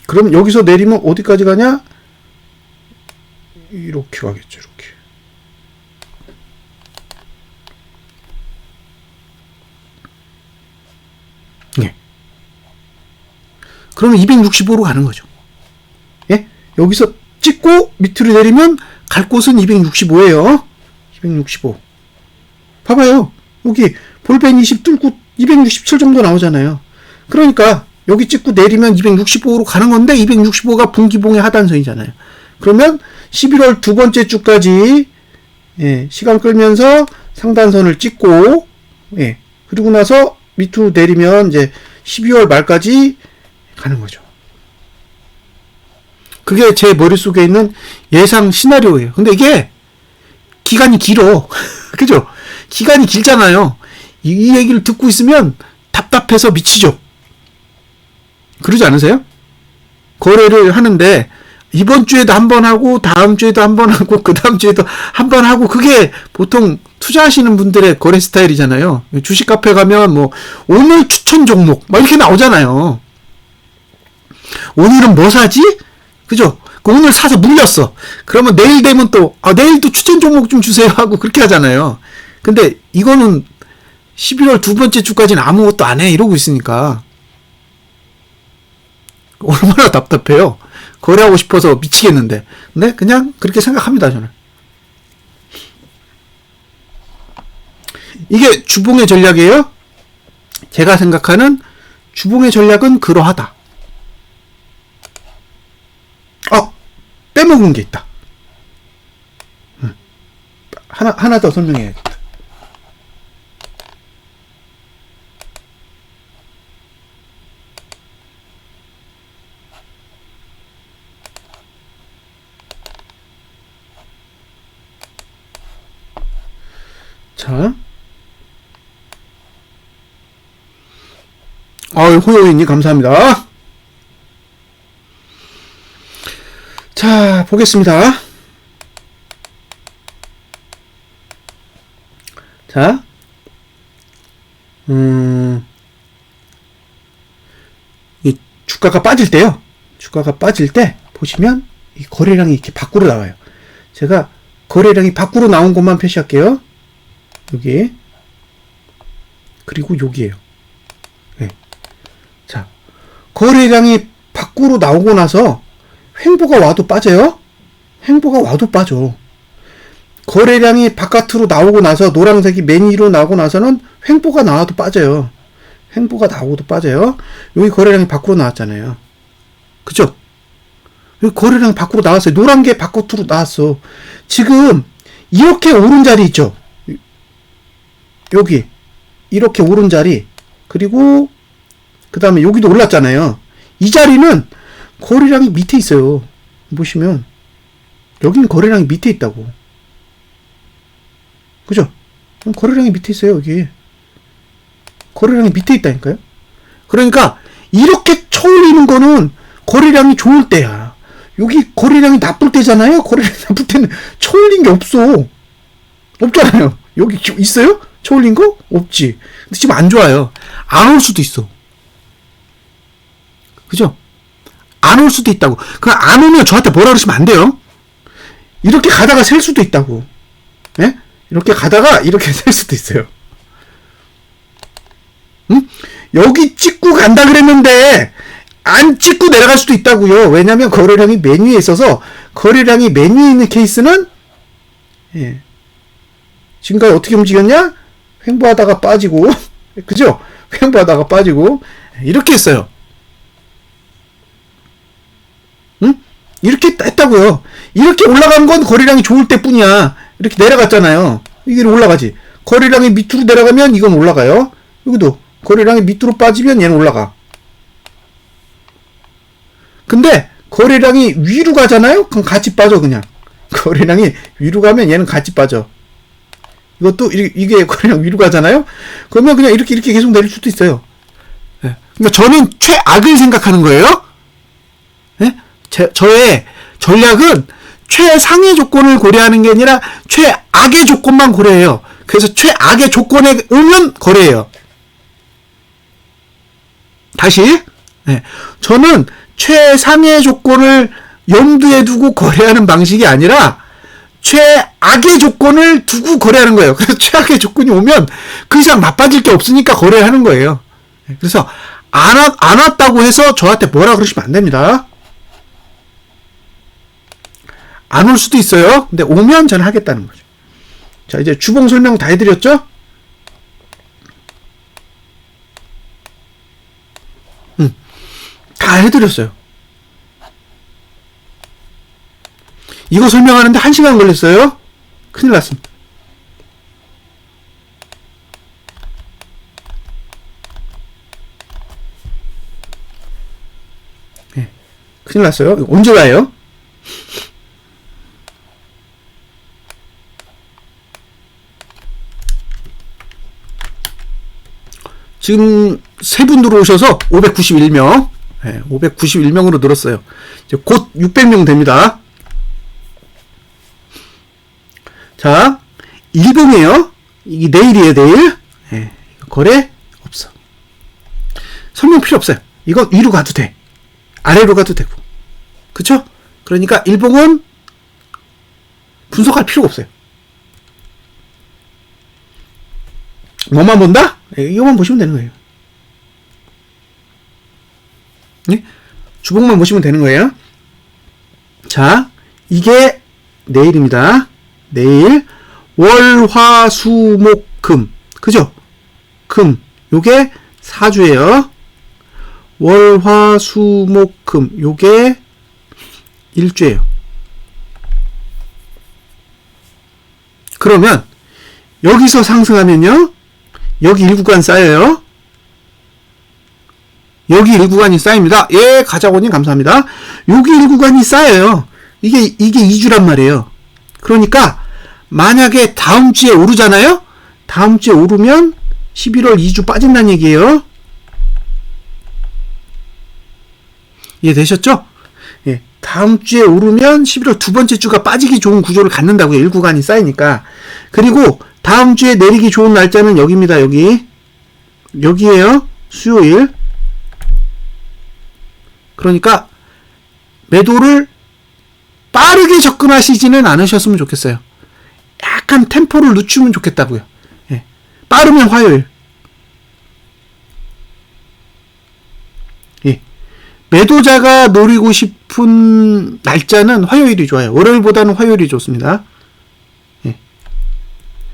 그럼 여기서 내리면 어디까지 가냐? 이렇게 가겠죠. 이렇게. 그러면 265로 가는 거죠. 여기서 찍고 밑으로 내리면 갈 곳은 265예요. 265. 봐봐요. 여기 볼펜 20 뚫고 267 정도 나오잖아요. 그러니까 여기 찍고 내리면 265로 가는 건데 265가 분기봉의 하단선이잖아요. 그러면 11월 두 번째 주까지 시간 끌면서 상단선을 찍고 그리고 나서 밑으로 내리면 이제 12월 말까지 가는 거죠. 그게 제 머릿속에 있는 예상 시나리오예요. 근데 이게 기간이 길어. 그죠? 기간이 길잖아요. 이 얘기를 듣고 있으면 답답해서 미치죠. 그러지 않으세요? 거래를 하는데 이번 주에도 한 번 하고 다음 주에도 한 번 하고 그 다음 주에도 한 번 하고 그게 보통 투자하시는 분들의 거래 스타일이잖아요. 주식 카페 가면 뭐 오늘 추천 종목 막 이렇게 나오잖아요. 오늘은 뭐 사지? 그죠? 오늘 사서 물렸어. 그러면 내일 되면 또, 내일도 추천 종목 좀 주세요 하고 그렇게 하잖아요. 근데 이거는 11월 두 번째 주까지는 아무것도 안 해. 이러고 있으니까. 얼마나 답답해요. 거래하고 싶어서 미치겠는데. 근데 그냥 그렇게 생각합니다, 저는. 이게 주봉의 전략이에요. 제가 생각하는 주봉의 전략은 그러하다. 빼먹은 게 있다. 하나 더 설명해야겠다. 자. 호요인님 감사합니다. 자, 보겠습니다. 자, 이 주가가 빠질 때요. 주가가 빠질 때 보시면 이 거래량이 이렇게 밖으로 나와요. 제가 거래량이 밖으로 나온 것만 표시할게요. 여기. 그리고 여기에요. 네. 자, 거래량이 밖으로 나오고 나서 횡보가 와도 빠져요. 횡보가 와도 빠져. 거래량이 바깥으로 나오고 나서 노란색이 매니로 나오고 나서는 횡보가 나와도 빠져요. 횡보가 나오고도 빠져요. 여기 거래량이 밖으로 나왔잖아요. 그죠? 여기 거래량이 밖으로 나왔어요. 노란 게 바깥으로 나왔어. 지금 이렇게 오른 자리 있죠? 여기 이렇게 오른 자리, 그리고 그 다음에 여기도 올랐잖아요. 이 자리는 거래량이 밑에 있어요. 보시면 여기는 거래량이 밑에 있다고. 그죠? 거래량이 밑에 있어요. 여기 거래량이 밑에 있다니까요. 그러니까 이렇게 쳐올리는 거는 거래량이 좋을 때야. 여기 거래량이 나쁠 때잖아요. 거래량이 나쁠 때는 쳐올린 게 없어. 없잖아요. 여기 있어요? 쳐올린 거? 없지. 근데 지금 안 좋아요. 안 올 수도 있어. 그죠? 안 올 수도 있다고. 그럼 안 오면 저한테 뭐라 그러시면 안 돼요. 이렇게 가다가 셀 수도 있다고. 예? 이렇게 가다가 이렇게 셀 수도 있어요. 응? 여기 찍고 간다 그랬는데 안 찍고 내려갈 수도 있다고요. 왜냐면 거래량이 맨 위에 있어서, 거래량이 맨 위에 있는 케이스는 지금까지 어떻게 움직였냐? 횡보하다가 빠지고 그죠? 횡보하다가 빠지고 이렇게 했어요. 응? 이렇게 했다고요. 이렇게 올라간 건 거래량이 좋을 때뿐이야. 이렇게 내려갔잖아요. 이게 올라가지. 거래량이 밑으로 내려가면 이건 올라가요. 여기도 거래량이 밑으로 빠지면 얘는 올라가. 근데 거래량이 위로 가잖아요? 그럼 같이 빠져. 그냥 거래량이 위로 가면 얘는 같이 빠져. 이것도 이게 거래량 위로 가잖아요? 그러면 그냥 이렇게 계속 내릴 수도 있어요. 네. 그러니까 저는 최악을 생각하는 거예요. 네? 저의 전략은 최상의 조건을 고려하는 게 아니라 최악의 조건만 고려해요. 그래서 최악의 조건에 오면 거래해요. 다시. 네. 저는 최상의 조건을 염두에 두고 거래하는 방식이 아니라 최악의 조건을 두고 거래하는 거예요. 그래서 최악의 조건이 오면 그 이상 나빠질 게 없으니까 거래하는 거예요. 그래서 안 왔다고 해서 저한테 뭐라 그러시면 안 됩니다. 안 올 수도 있어요. 근데 오면 저는 하겠다는 거죠. 자, 이제 주봉 설명 다 해드렸죠? 다 해드렸어요. 이거 설명하는데 1시간 걸렸어요. 큰일 났습니다. 네, 큰일 났어요. 언제 와요? 지금 3분 들어오셔서 591명. 네, 591명으로 늘었어요. 이제 곧 600명 됩니다. 자, 일봉이에요. 이게 내일이에요, 내일. 네, 거래 없어. 설명 필요 없어요. 이건 위로 가도 돼. 아래로 가도 되고. 그쵸? 그러니까 일봉은 분석할 필요가 없어요. 뭐만 본다? 이거만 보시면 되는 거예요. 네? 주봉만 보시면 되는 거예요. 자, 이게 내일입니다. 내일 월, 화, 수, 목, 금. 그죠? 금. 요게 4주예요. 월, 화, 수, 목, 금. 요게 1주예요. 그러면 여기서 상승하면요. 여기 1구간 쌓여요. 여기 1구간이 쌓입니다. 예, 가자고님 감사합니다. 여기 1구간이 쌓여요. 이게 2주란 말이에요. 그러니까 만약에 다음 주에 오르잖아요. 다음 주에 오르면 11월 2주 빠진다는 얘기예요. 이해되셨죠? 예, 다음 주에 오르면 11월 두 번째 주가 빠지기 좋은 구조를 갖는다고요. 1구간이 쌓이니까. 그리고 다음 주에 내리기 좋은 날짜는 여기입니다. 여기에요. 수요일. 그러니까 매도를 빠르게 접근하시지는 않으셨으면 좋겠어요. 약간 템포를 늦추면 좋겠다고요. 예. 빠르면 화요일. 예. 매도자가 노리고 싶은 날짜는 화요일이 좋아요. 월요일보다는 화요일이 좋습니다. 예.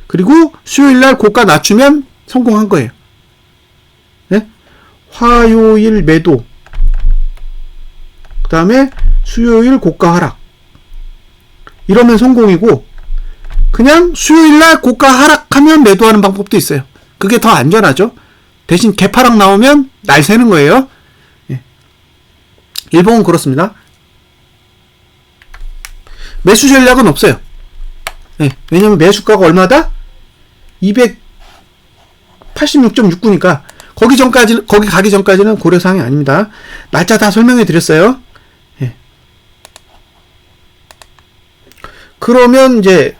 그리고 수요일날 고가 낮추면 성공한 거예요. 예? 화요일 매도. 그 다음에 수요일 고가 하락. 이러면 성공이고, 그냥 수요일날 고가 하락하면 매도하는 방법도 있어요. 그게 더 안전하죠. 대신 개파락 나오면 날 새는 거예요. 예. 일봉은 그렇습니다. 매수 전략은 없어요. 예. 왜냐면 매수가가 얼마다? 286.69니까 거기 가기 전까지는 고려사항이 아닙니다. 날짜 다 설명해 드렸어요. 예. 그러면 이제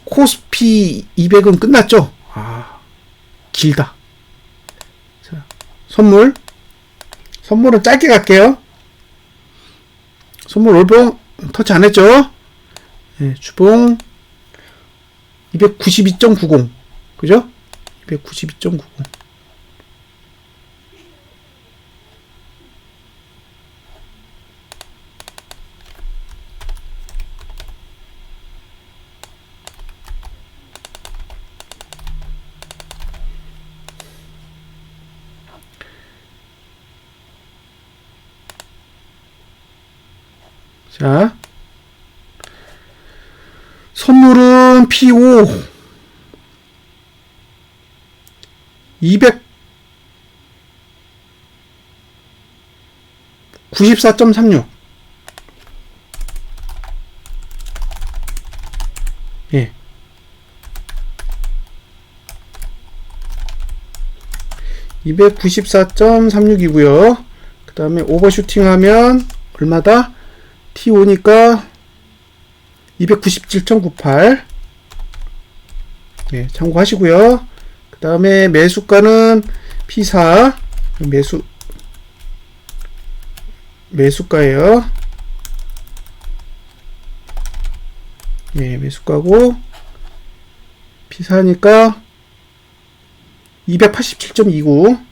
코스피 200은 끝났죠? 아, 길다. 자, 선물은 짧게 갈게요. 선물 올봉 터치 안 했죠? 예, 주봉 292.90. 그죠? 292.90. 자, 선물은 P5 294.36. 예. 294.36이고요. 그 다음에 오버슈팅 하면 얼마다? T5니까 297.98. 예, 참고하시고요. 그 다음에 매수가는 P4. 매수가예요. 예, 매수가고 P4니까 287.29.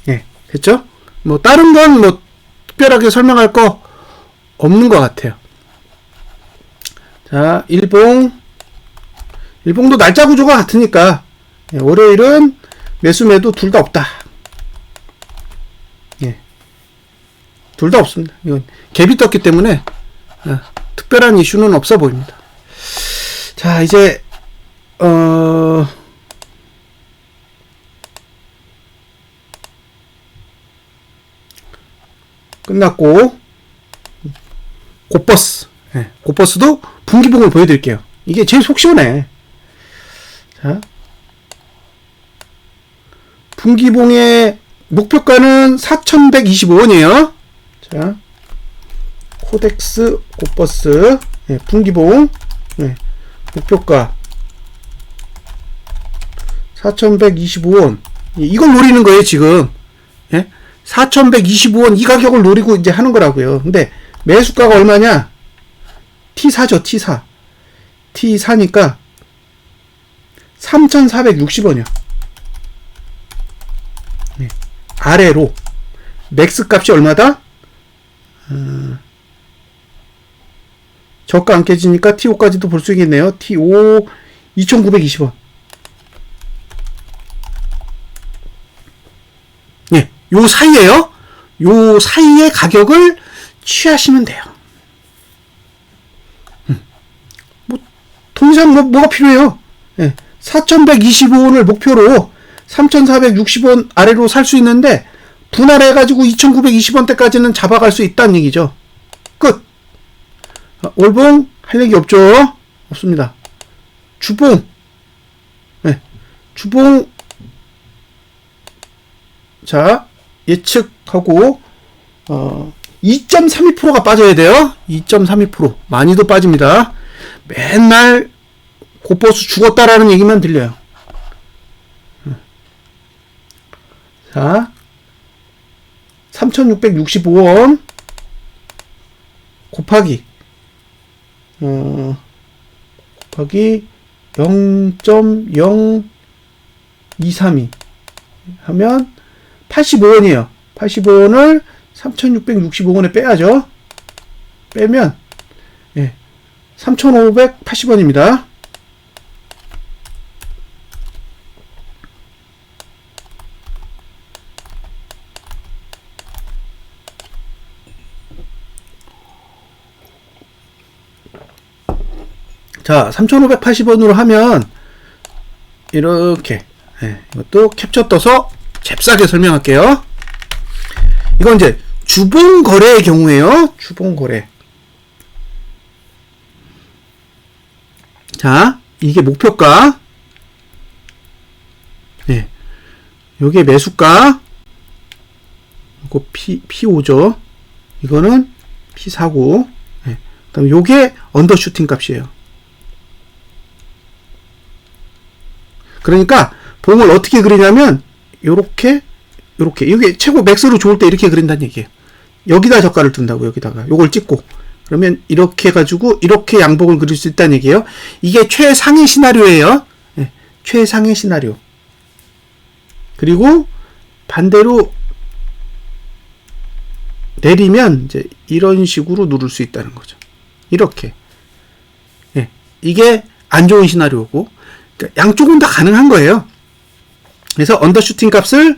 예, 됐죠? 뭐 다른 건 뭐 특별하게 설명할 거 없는 것 같아요. 자, 일봉도 날짜 구조가 같으니까 예, 월요일은 매수 매도 둘 다 없다. 예, 둘 다 없습니다. 이건 갭이 떴기 때문에 특별한 이슈는 없어 보입니다. 자, 이제 끝났고 곧버스. 예, 곧버스도 분기봉을 보여드릴게요. 이게 제일 속 시원해. 자, 분기봉의 목표가는 4,125원이에요. 자, 코덱스 곧버스. 예, 분기봉. 예, 목표가 4,125원. 이걸 노리는 거예요, 지금. 예? 4,125원 이 가격을 노리고 이제 하는 거라고요. 근데 매수가가 얼마냐? T4죠, T4. T4니까 3,460원이요. 네. 아래로. 맥스 값이 얼마다? 저가 안 깨지니까 T5까지도 볼 수 있겠네요. T5 2,920원. 예, 요 사이에요. 요 사이의 가격을 취하시면 돼요. 뭐, 더 이상 뭐가 필요해요? 예, 4,125원을 목표로 3,460원 아래로 살 수 있는데, 분할해가지고 2,920원대까지는 잡아갈 수 있다는 얘기죠. 끝! 올봉, 할 얘기 없죠? 없습니다. 주봉. 네. 주봉. 자, 예측하고, 2.32%가 빠져야 돼요. 2.32%. 많이도 빠집니다. 맨날 고버스 죽었다라는 얘기만 들려요. 자, 3,665원 곱하기 곱하기 0.0232 하면 85원이에요. 85원을 3,665원에 빼야죠. 빼면 3,580원입니다. 자, 3,580원으로 하면 이렇게 이것도 캡처 떠서 잽싸게 설명할게요. 이건 이제 주봉 거래의 경우에요. 주봉 거래. 자, 이게 목표가. 네. 요게 매수가. 이거 P5죠. 이거는 P4고. 네. 그다음 요게 언더슈팅 값이에요. 그러니까 봉을 어떻게 그리냐면 요렇게 이게 최고 맥스로 좋을 때 이렇게 그린다는 얘기예요. 여기다 저가를 둔다고. 여기다가 요걸 찍고 그러면 이렇게 해가지고 이렇게 양봉을 그릴 수 있다는 얘기예요. 이게 최상의 시나리오예요. 네, 최상의 시나리오. 그리고 반대로 내리면 이제 이런 식으로 누를 수 있다는 거죠. 이렇게. 네, 이게 안 좋은 시나리오고, 그러니까 양쪽은 다 가능한 거예요. 그래서 언더슈팅 값을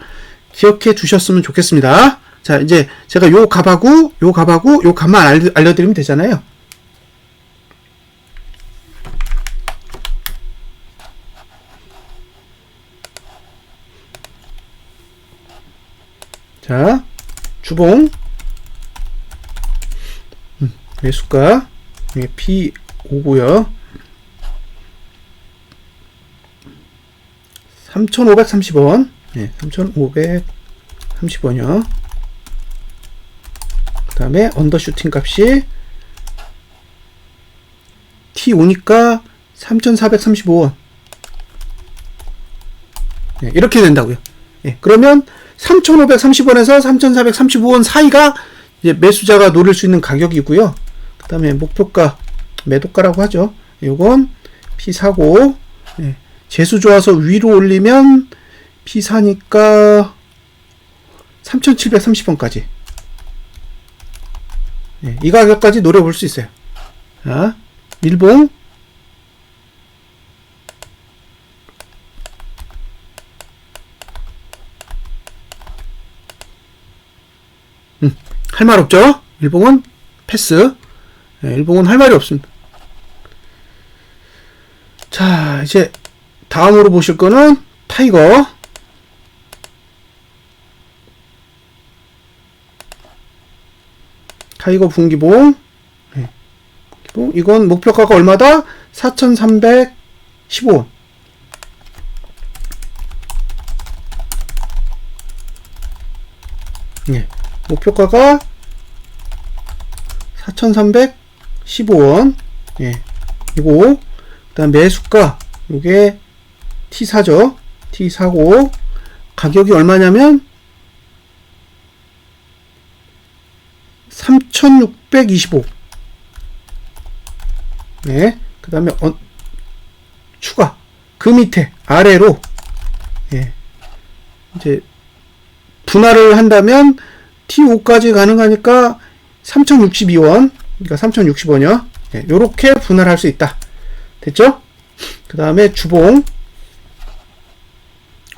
기억해 두셨으면 좋겠습니다. 자, 이제 제가 요 값하고 요 값만 알려드리면 되잖아요. 자, 주봉 매수가 P5고요. 3,530원. 네, 3,530원이요. 그 다음에 언더슈팅 값이 T5니까 3,435원. 네, 이렇게 된다고요. 네, 그러면 3,530원에서 3,435원 사이가 이제 매수자가 노릴 수 있는 가격이고요. 그 다음에 목표가, 매도가라고 하죠. 이건 P4고, 네, 재수 좋아서 위로 올리면 P4니까 3,730원까지. 네, 이 가격까지 노려볼 수 있어요. 자, 밀봉. 할 말 없죠? 일봉은 패스. 네, 일봉은 할 말이 없습니다. 자, 이제 다음으로 보실 거는 타이거. 타이거 분기봉. 네. 이건 목표가가 얼마다? 4,315원. 네. 목표가가 4,315원. 예. 이거. 그 다음 매수가. 요게 T4죠. T4고. 가격이 얼마냐면 3625. 네. 그 다음에 추가. 그 밑에 아래로 예. 이제 분할을 한다면 T5까지 가능하니까 3062원. 그러니까 3060원이요. 예. 요렇게 분할할 수 있다. 됐죠? 그 다음에 주봉.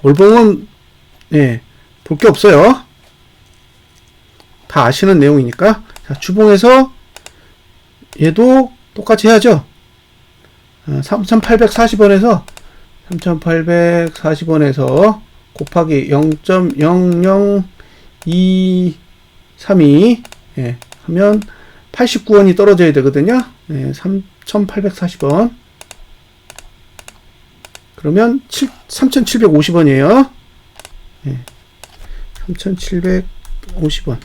월봉은 예. 볼 게 없어요. 다 아시는 내용이니까. 자, 주봉에서 얘도 똑같이 해야죠. 3840원에서 3840원에서 곱하기 0.00232 예, 하면 89원이 떨어져야 되거든요. 예, 3840원. 그러면 3750원이에요. 예, 3750원.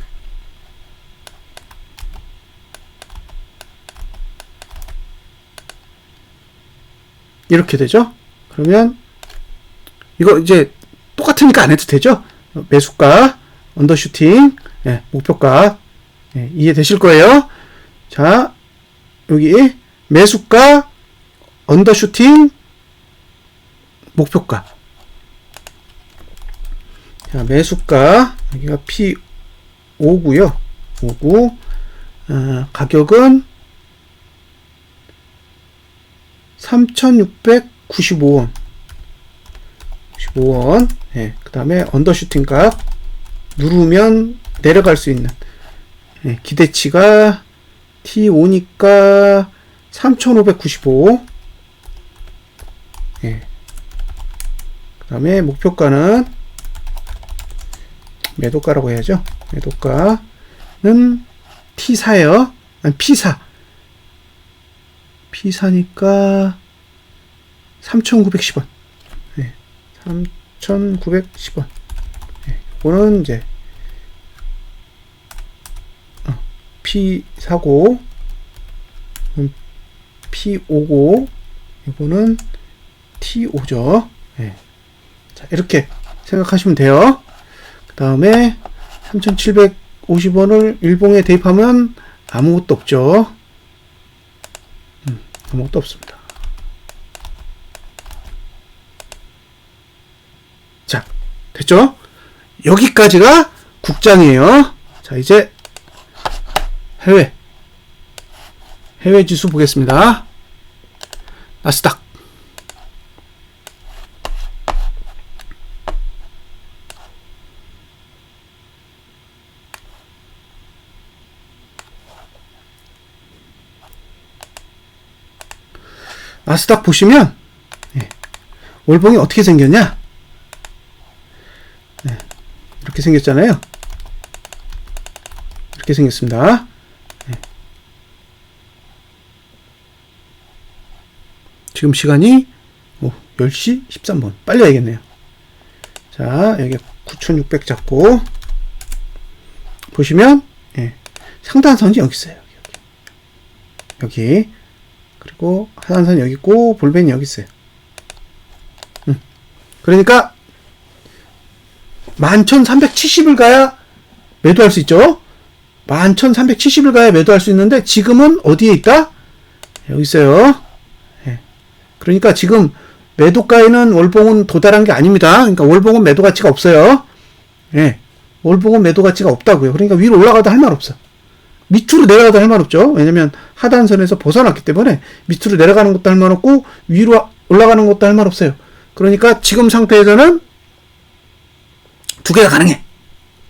이렇게 되죠. 그러면 이거 이제 똑같으니까 안 해도 되죠. 매수가, 언더슈팅, 예, 목표가 예, 이해되실 거예요. 자, 여기 매수가, 언더슈팅, 목표가. 자, 매수가 여기가 P5고요. 5구. 가격은 3695원. 95원. 예, 그 다음에 언더슈팅 값 누르면 내려갈 수 있는 예, 기대치가 T5니까 3595. 예. 그 다음에 목표가는 매도가라고 해야죠. 매도가는 T4예요. 아니 P4. P4니까 3,910원. 네, 3,910원. 네, 이거는 이제 P4고, P5고, 이거는 T5죠. 네. 자, 이렇게 생각하시면 돼요. 그 다음에 3,750원을 일봉에 대입하면 아무것도 없죠. 아무것도 없습니다. 자, 됐죠? 여기까지가 국장이에요. 자, 이제 해외 지수 보겠습니다. 나스닥. 나스닥 보시면 예, 월봉이 어떻게 생겼냐? 네, 이렇게 생겼잖아요. 이렇게 생겼습니다. 네. 지금 시간이 10시 13분. 빨리 와야겠네요. 자, 여기 9600 잡고 보시면 예, 상단선이 여기 있어요. 여기. 그리고 하단선 여기 있고 볼펜이 여기 있어요. 그러니까 11,370을 가야 매도할 수 있죠. 11,370을 가야 매도할 수 있는데 지금은 어디에 있다? 여기 있어요. 예. 그러니까 지금 매도가에는 월봉은 도달한 게 아닙니다. 그러니까 월봉은 매도 가치가 없어요. 예. 월봉은 매도 가치가 없다고요. 그러니까 위로 올라가도 할 말 없어. 밑으로 내려가도 할 말 없죠. 왜냐면 하단선에서 벗어났기 때문에 밑으로 내려가는 것도 할 말 없고 위로 올라가는 것도 할 말 없어요. 그러니까 지금 상태에서는 두 개가 가능해.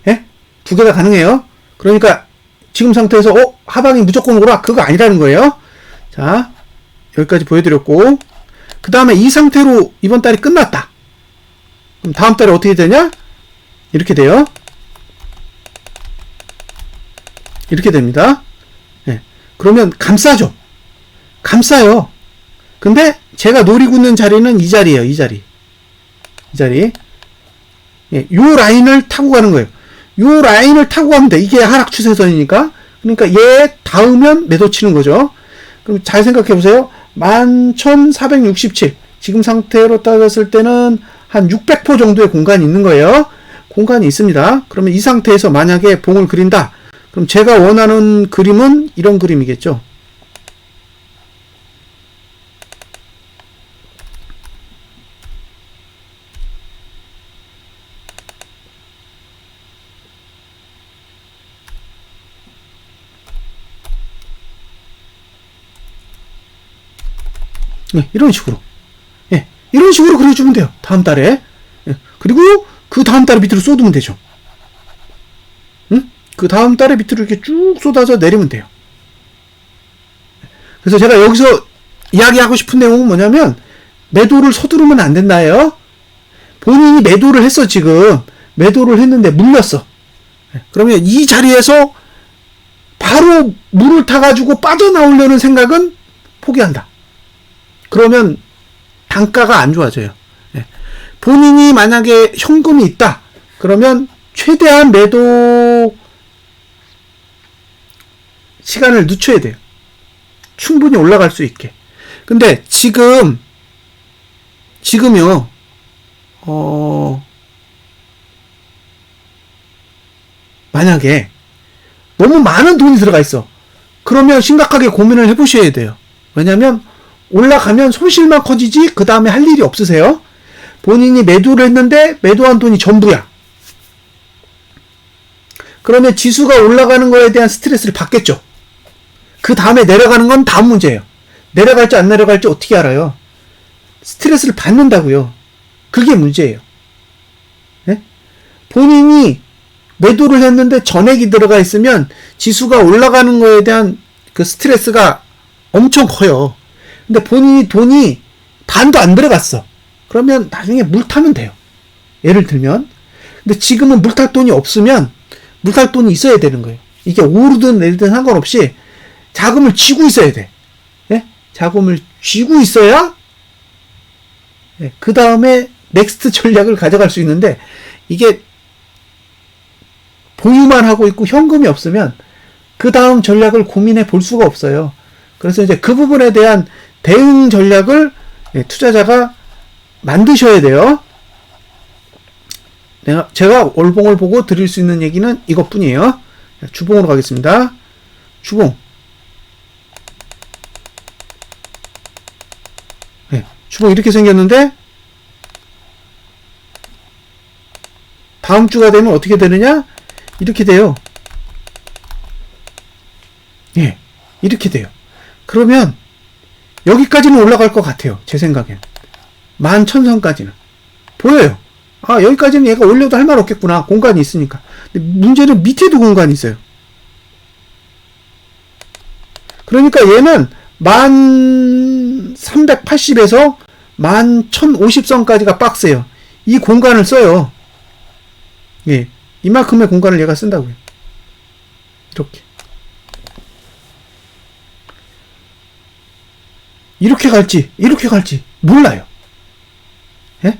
예? 두 개가 가능해요. 그러니까 지금 상태에서 하방이 무조건 오라 그거 아니라는 거예요. 자, 여기까지 보여드렸고 그 다음에 이 상태로 이번 달이 끝났다. 그럼 다음 달에 어떻게 되냐? 이렇게 돼요. 이렇게 됩니다. 예. 그러면 감싸죠. 감싸요. 근데 제가 노리고 있는 자리는 이 자리예요. 이 자리. 예. 요 라인을 타고 가는 거예요. 요 라인을 타고 가면 돼. 이게 하락 추세선이니까. 그러니까 얘 닿으면 매도 치는 거죠. 그럼 잘 생각해 보세요. 11,467. 지금 상태로 따졌을 때는 한 600포 정도의 공간이 있는 거예요. 공간이 있습니다. 그러면 이 상태에서 만약에 봉을 그린다. 그럼 제가 원하는 그림은 이런 그림이겠죠. 네, 이런 식으로. 예, 이런 식으로 그려주면 돼요. 다음 달에. 예, 그리고 그 다음 달에 밑으로 쏟으면 되죠. 응? 그 다음 달에 밑으로 이렇게 쭉 쏟아져 내리면 돼요. 그래서 제가 여기서 이야기하고 싶은 내용은 뭐냐면, 매도를 서두르면 안 된다예요. 본인이 매도를 했어, 지금. 매도를 했는데 물렸어. 그러면 이 자리에서 바로 물을 타가지고 빠져나오려는 생각은 포기한다. 그러면 단가가 안 좋아져요. 본인이 만약에 현금이 있다. 그러면 최대한 매도 시간을 늦춰야 돼요. 충분히 올라갈 수 있게. 근데 지금요, 만약에 너무 많은 돈이 들어가 있어. 그러면 심각하게 고민을 해보셔야 돼요. 왜냐면 올라가면 손실만 커지지 그 다음에 할 일이 없으세요. 본인이 매도를 했는데 매도한 돈이 전부야. 그러면 지수가 올라가는 거에 대한 스트레스를 받겠죠. 그 다음에 내려가는 건 다음 문제예요. 내려갈지 안 내려갈지 어떻게 알아요? 스트레스를 받는다고요. 그게 문제예요. 네? 본인이 매도를 했는데 전액이 들어가 있으면 지수가 올라가는 거에 대한 그 스트레스가 엄청 커요. 근데 본인이 돈이 반도 안 들어갔어. 그러면 나중에 물 타면 돼요. 예를 들면. 근데 지금은 물 탈 돈이 없으면 물 탈 돈이 있어야 되는 거예요. 이게 오르든 내리든 상관없이 자금을 쥐고 있어야 돼. 예? 자금을 쥐고 있어야 그 다음에 넥스트 전략을 가져갈 수 있는데, 이게 보유만 하고 있고 현금이 없으면 그 다음 전략을 고민해 볼 수가 없어요. 그래서 이제 그 부분에 대한 대응 전략을 투자자가 만드셔야 돼요. 제가 월봉을 보고 드릴 수 있는 얘기는 이것뿐이에요. 주봉으로 가겠습니다. 주봉. 주봉 이렇게 생겼는데, 다음 주가 되면 어떻게 되느냐? 이렇게 돼요. 예, 이렇게 돼요. 그러면 여기까지는 올라갈 것 같아요. 제 생각엔. 11,000선까지는. 보여요. 아, 여기까지는 얘가 올려도 할 말 없겠구나. 공간이 있으니까. 근데 문제는 밑에도 공간이 있어요. 그러니까 얘는 1380에서 11,050선까지가 박스예요. 이 공간을 써요. 예, 이만큼의 공간을 얘가 쓴다고요. 이렇게 갈지 몰라요. 예?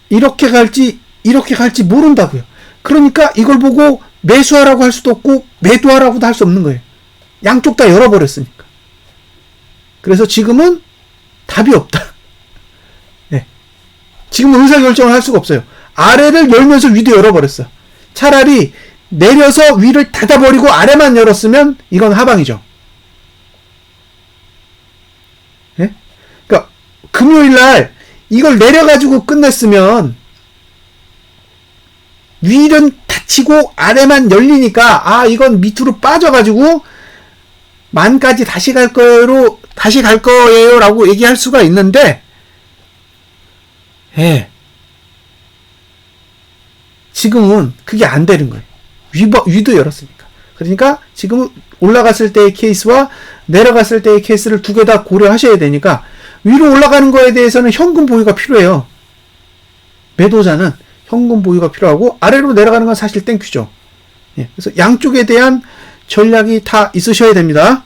이렇게 갈지 모른다고요. 그러니까 이걸 보고 매수하라고 할 수도 없고 매도하라고도 할 수 없는 거예요. 양쪽 다 열어버렸으니까. 그래서 지금은 답이 없다. 네. 지금은 의사결정을 할 수가 없어요. 아래를 열면서 위도 열어버렸어. 차라리 내려서 위를 닫아버리고 아래만 열었으면 이건 하방이죠. 네? 그러니까 금요일날 이걸 내려가지고 끝냈으면 위는 닫히고 아래만 열리니까, 아, 이건 밑으로 빠져가지고 만까지 다시 갈 거예요 라고 얘기할 수가 있는데, 지금은 그게 안 되는 거예요. 위도 열었으니까. 그러니까 지금은 올라갔을 때의 케이스와 내려갔을 때의 케이스를 두 개 다 고려하셔야 되니까, 위로 올라가는 거에 대해서는 현금 보유가 필요해요. 매도자는 현금 보유가 필요하고, 아래로 내려가는 건 사실 땡큐죠. 그래서 양쪽에 대한 전략이 다 있으셔야 됩니다.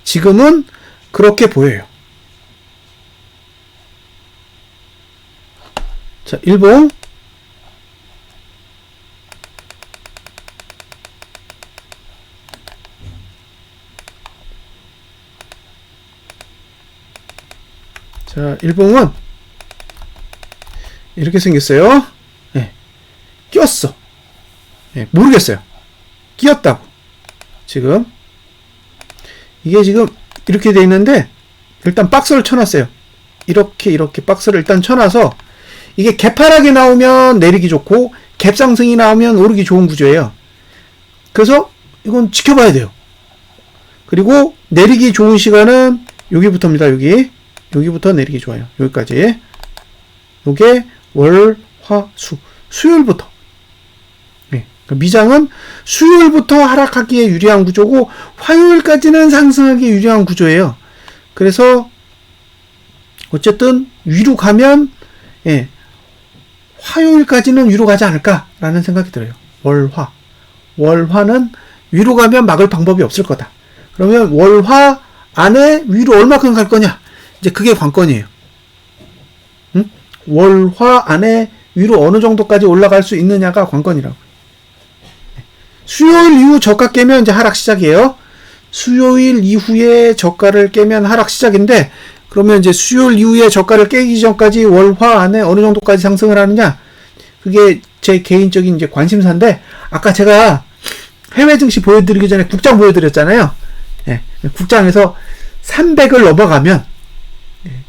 지금은 그렇게 보여요. 자, 일봉. 자, 일봉은 이렇게 생겼어요. 끼었어. 예, 모르겠어요. 끼었다고. 지금 이게 지금 이렇게 돼 있는데 일단 박스를 쳐놨어요. 이렇게 박스를 일단 쳐놔서 이게 개파락이 나오면 내리기 좋고 갭상승이 나오면 오르기 좋은 구조예요. 그래서 이건 지켜봐야 돼요. 그리고 내리기 좋은 시간은 여기부터입니다. 여기부터 내리기 좋아요. 여기까지. 요게 월, 화, 수. 수요일부터. 네. 미장은 수요일부터 하락하기에 유리한 구조고 화요일까지는 상승하기에 유리한 구조예요. 그래서 어쨌든 위로 가면 예, 화요일까지는 위로 가지 않을까라는 생각이 들어요. 월화. 월화는 위로 가면 막을 방법이 없을 거다. 그러면 월화 안에 위로 얼마큼 갈 거냐? 이제 그게 관건이에요. 응? 월화 안에 위로 어느 정도까지 올라갈 수 있느냐가 관건이라고. 수요일 이후 저가 깨면 이제 하락 시작이에요. 수요일 이후에 저가를 깨면 하락 시작인데, 그러면 이제 수요일 이후에 저가를 깨기 전까지 월화 안에 어느 정도까지 상승을 하느냐? 그게 제 개인적인 이제 관심사인데, 아까 제가 해외 증시 보여드리기 전에 국장 보여드렸잖아요. 예, 국장에서 300을 넘어가면,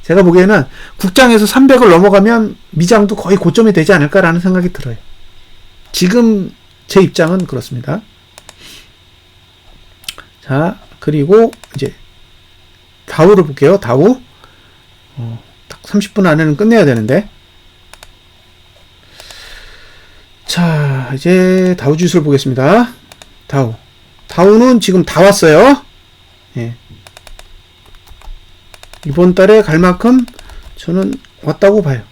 제가 보기에는 국장에서 300을 넘어가면 미장도 거의 고점이 되지 않을까라는 생각이 들어요. 지금 제 입장은 그렇습니다. 자, 그리고 이제 다우를 볼게요. 다우. 딱 30분 안에는 끝내야 되는데. 자, 이제 다우 지수를 보겠습니다. 다우. 다우는 지금 다 왔어요. 예. 이번 달에 갈 만큼 저는 왔다고 봐요.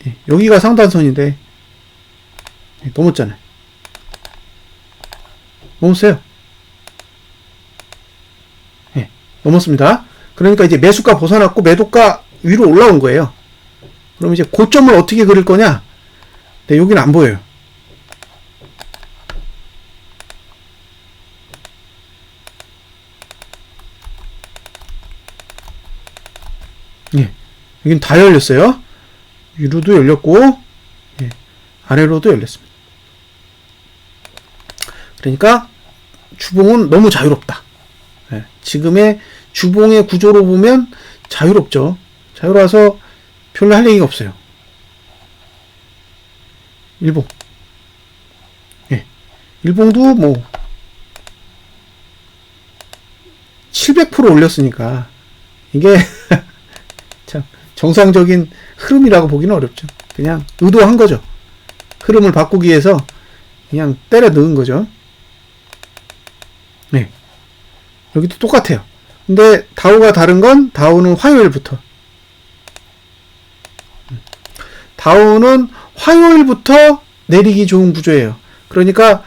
예. 여기가 상단선인데 예, 넘었잖아요. 넘었어요. 예, 넘었습니다. 그러니까 이제 매수가 벗어났고 매도가 위로 올라온 거예요. 그럼 이제 고점을 어떻게 그릴 거냐? 네, 여기는 안 보여요. 예, 여긴 다 열렸어요. 위로도 열렸고, 예, 아래로도 열렸습니다. 그러니까 주봉은 너무 자유롭다. 예, 지금의 주봉의 구조로 보면 자유롭죠. 자유로워서 별로 할 얘기가 없어요. 일봉. 예, 일봉도 뭐 700% 올렸으니까 이게 참 정상적인 흐름이라고 보기는 어렵죠. 그냥 의도한 거죠. 흐름을 바꾸기 위해서 그냥 때려 넣은 거죠. 네, 여기도 똑같아요. 근데 다우가 다른 건 다우는 화요일부터. 다우는 화요일부터 내리기 좋은 구조예요. 그러니까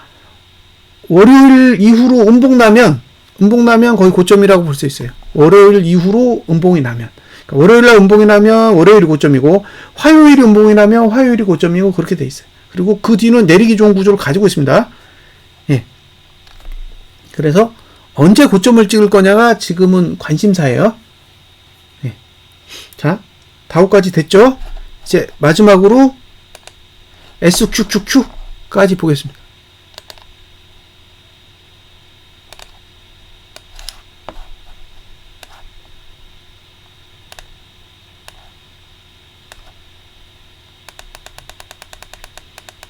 월요일 이후로 음봉 나면 거의 고점이라고 볼 수 있어요. 월요일 이후로 음봉이 나면. 그러니까 월요일날 음봉이 나면 월요일이 고점이고 화요일이 음봉이 나면 화요일이 고점이고 그렇게 돼 있어요. 그리고 그 뒤는 내리기 좋은 구조를 가지고 있습니다. 예. 그래서 언제 고점을 찍을 거냐가 지금은 관심사예요. 예. 자, 다우까지 됐죠? 이제 마지막으로 SQQQ까지 보겠습니다.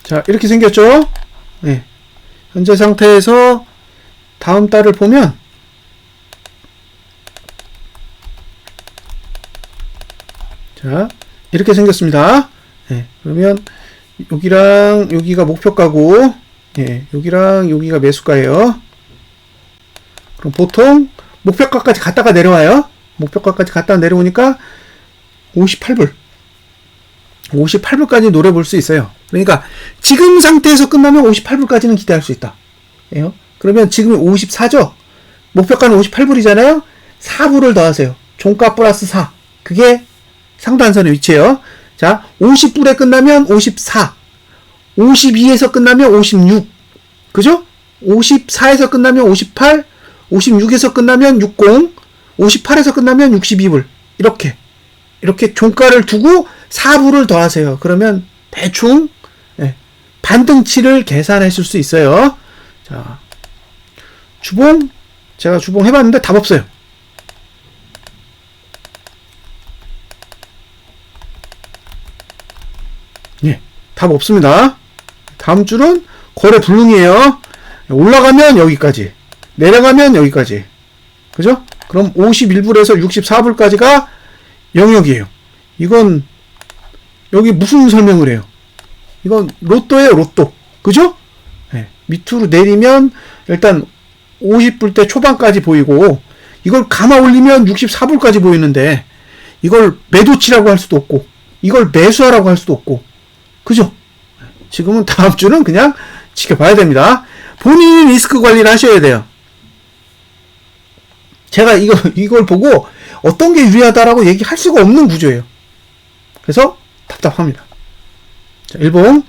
자, 이렇게 생겼죠? 네. 현재 상태에서 다음 달을 보면 자, 이렇게 생겼습니다. 네. 그러면 여기랑 여기가 목표가고 예, 여기랑 여기가 매수가예요. 그럼 보통 목표가까지 갔다가 내려와요. 목표가까지 갔다가 내려오니까 58불까지 노려볼 수 있어요. 그러니까 지금 상태에서 끝나면 58불까지는 기대할 수 있다. 예요? 그러면 지금 54죠? 목표가는 58불이잖아요? 4불을 더하세요. 종가 플러스 4. 그게 상단선의 위치예요. 자, 50불에 끝나면 54. 52에서 끝나면 56. 그죠? 54에서 끝나면 58. 56에서 끝나면 60. 58에서 끝나면 62불. 이렇게 종가를 두고 4불을 더하세요. 그러면 대충 반등치를 계산하실 수 있어요. 자, 주봉, 제가 주봉 해봤는데 답 없어요. 예, 답 없습니다. 다음 주는 거래 불능이에요. 올라가면 여기까지, 내려가면 여기까지. 그죠? 그럼 51불에서 64불까지가 영역이에요. 이건 여기 무슨 설명을 해요? 이건 로또예요, 로또. 그죠? 네. 밑으로 내리면 일단 50불대 초반까지 보이고, 이걸 감아 올리면 64불까지 보이는데, 이걸 매도치라고 할 수도 없고, 이걸 매수하라고 할 수도 없고, 그죠? 지금은 다음 주는 그냥 지켜봐야 됩니다. 본인이 리스크 관리를 하셔야 돼요. 제가 이걸 보고 어떤 게 유리하다라고 얘기할 수가 없는 구조예요. 그래서 답답합니다. 자, 일봉.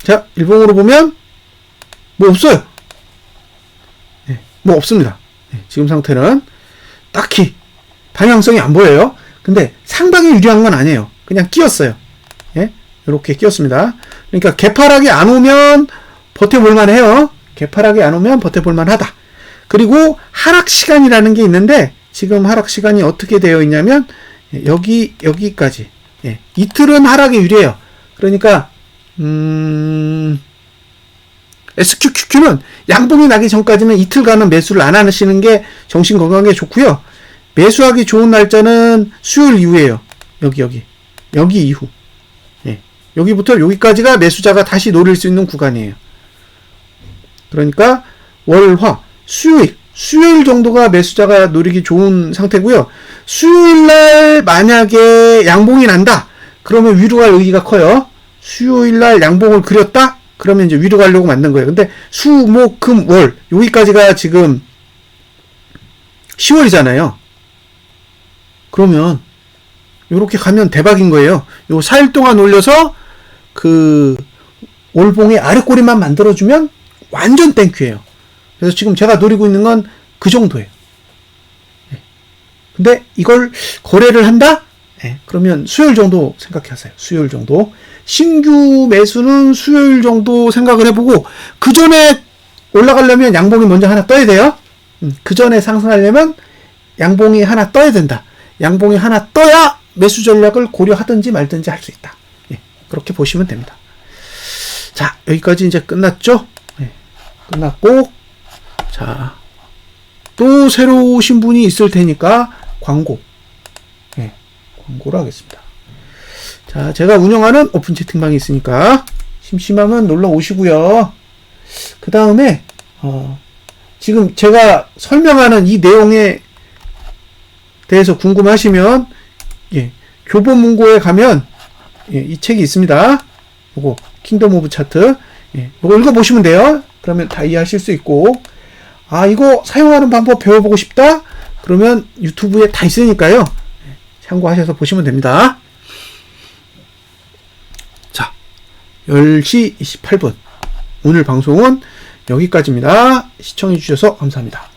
자, 일봉으로 보면 뭐 없어요. 네, 뭐 없습니다. 네, 지금 상태는 딱히 방향성이 안 보여요. 근데 상당히 유리한 건 아니에요. 그냥 끼었어요. 예? 이렇게 끼었습니다. 그러니까 개파락이 안 오면 버텨볼만 해요. 개파락이 안 오면 버텨볼만 하다. 그리고 하락 시간이라는 게 있는데, 지금 하락 시간이 어떻게 되어 있냐면 여기까지. 예, 이틀은 하락이 유리해요. 그러니까 SQQQ는 양봉이 나기 전까지는 이틀간은 매수를 안 하시는 게 정신 건강에 좋고요. 매수하기 좋은 날짜는 수요일 이후에요. 여기 이후. 예. 여기부터 여기까지가 매수자가 다시 노릴 수 있는 구간이에요. 그러니까 월화 수요일 정도가 매수자가 노리기 좋은 상태고요. 수요일 날 만약에 양봉이 난다, 그러면 위로 갈 의의가 커요. 수요일 날 양봉을 그렸다, 그러면 이제 위로 가려고 만든 거예요. 근데 수, 목, 금, 월 여기까지가 지금 10월이잖아요. 그러면 요렇게 가면 대박인 거예요. 요 4일 동안 올려서 그 월봉의 아랫꼬리만 만들어주면 완전 땡큐예요. 그래서 지금 제가 노리고 있는 건 그 정도예요. 근데 이걸 거래를 한다? 그러면 수요일 정도 생각하세요. 수요일 정도. 신규 매수는 수요일 정도 생각을 해보고, 그 전에 올라가려면 양봉이 먼저 하나 떠야 돼요. 그 전에 상승하려면 양봉이 하나 떠야 된다. 양봉이 하나 떠야 매수 전략을 고려하든지 말든지 할 수 있다. 그렇게 보시면 됩니다. 자, 여기까지 이제 끝났죠? 끝났고, 자, 또 새로 오신 분이 있을 테니까 광고를 하겠습니다. 자, 제가 운영하는 오픈 채팅방이 있으니까 심심하면 놀러 오시고요. 그 다음에 지금 제가 설명하는 이 내용에 대해서 궁금하시면 교보문고에 가면 이 책이 있습니다. 요거 킹덤 오브 차트, 요거 읽어보시면 돼요. 그러면 다 이해하실 수 있고, 이거 사용하는 방법 배워보고 싶다? 그러면 유튜브에 다 있으니까요. 참고하셔서 보시면 됩니다. 자, 10시 28분. 오늘 방송은 여기까지입니다. 시청해주셔서 감사합니다.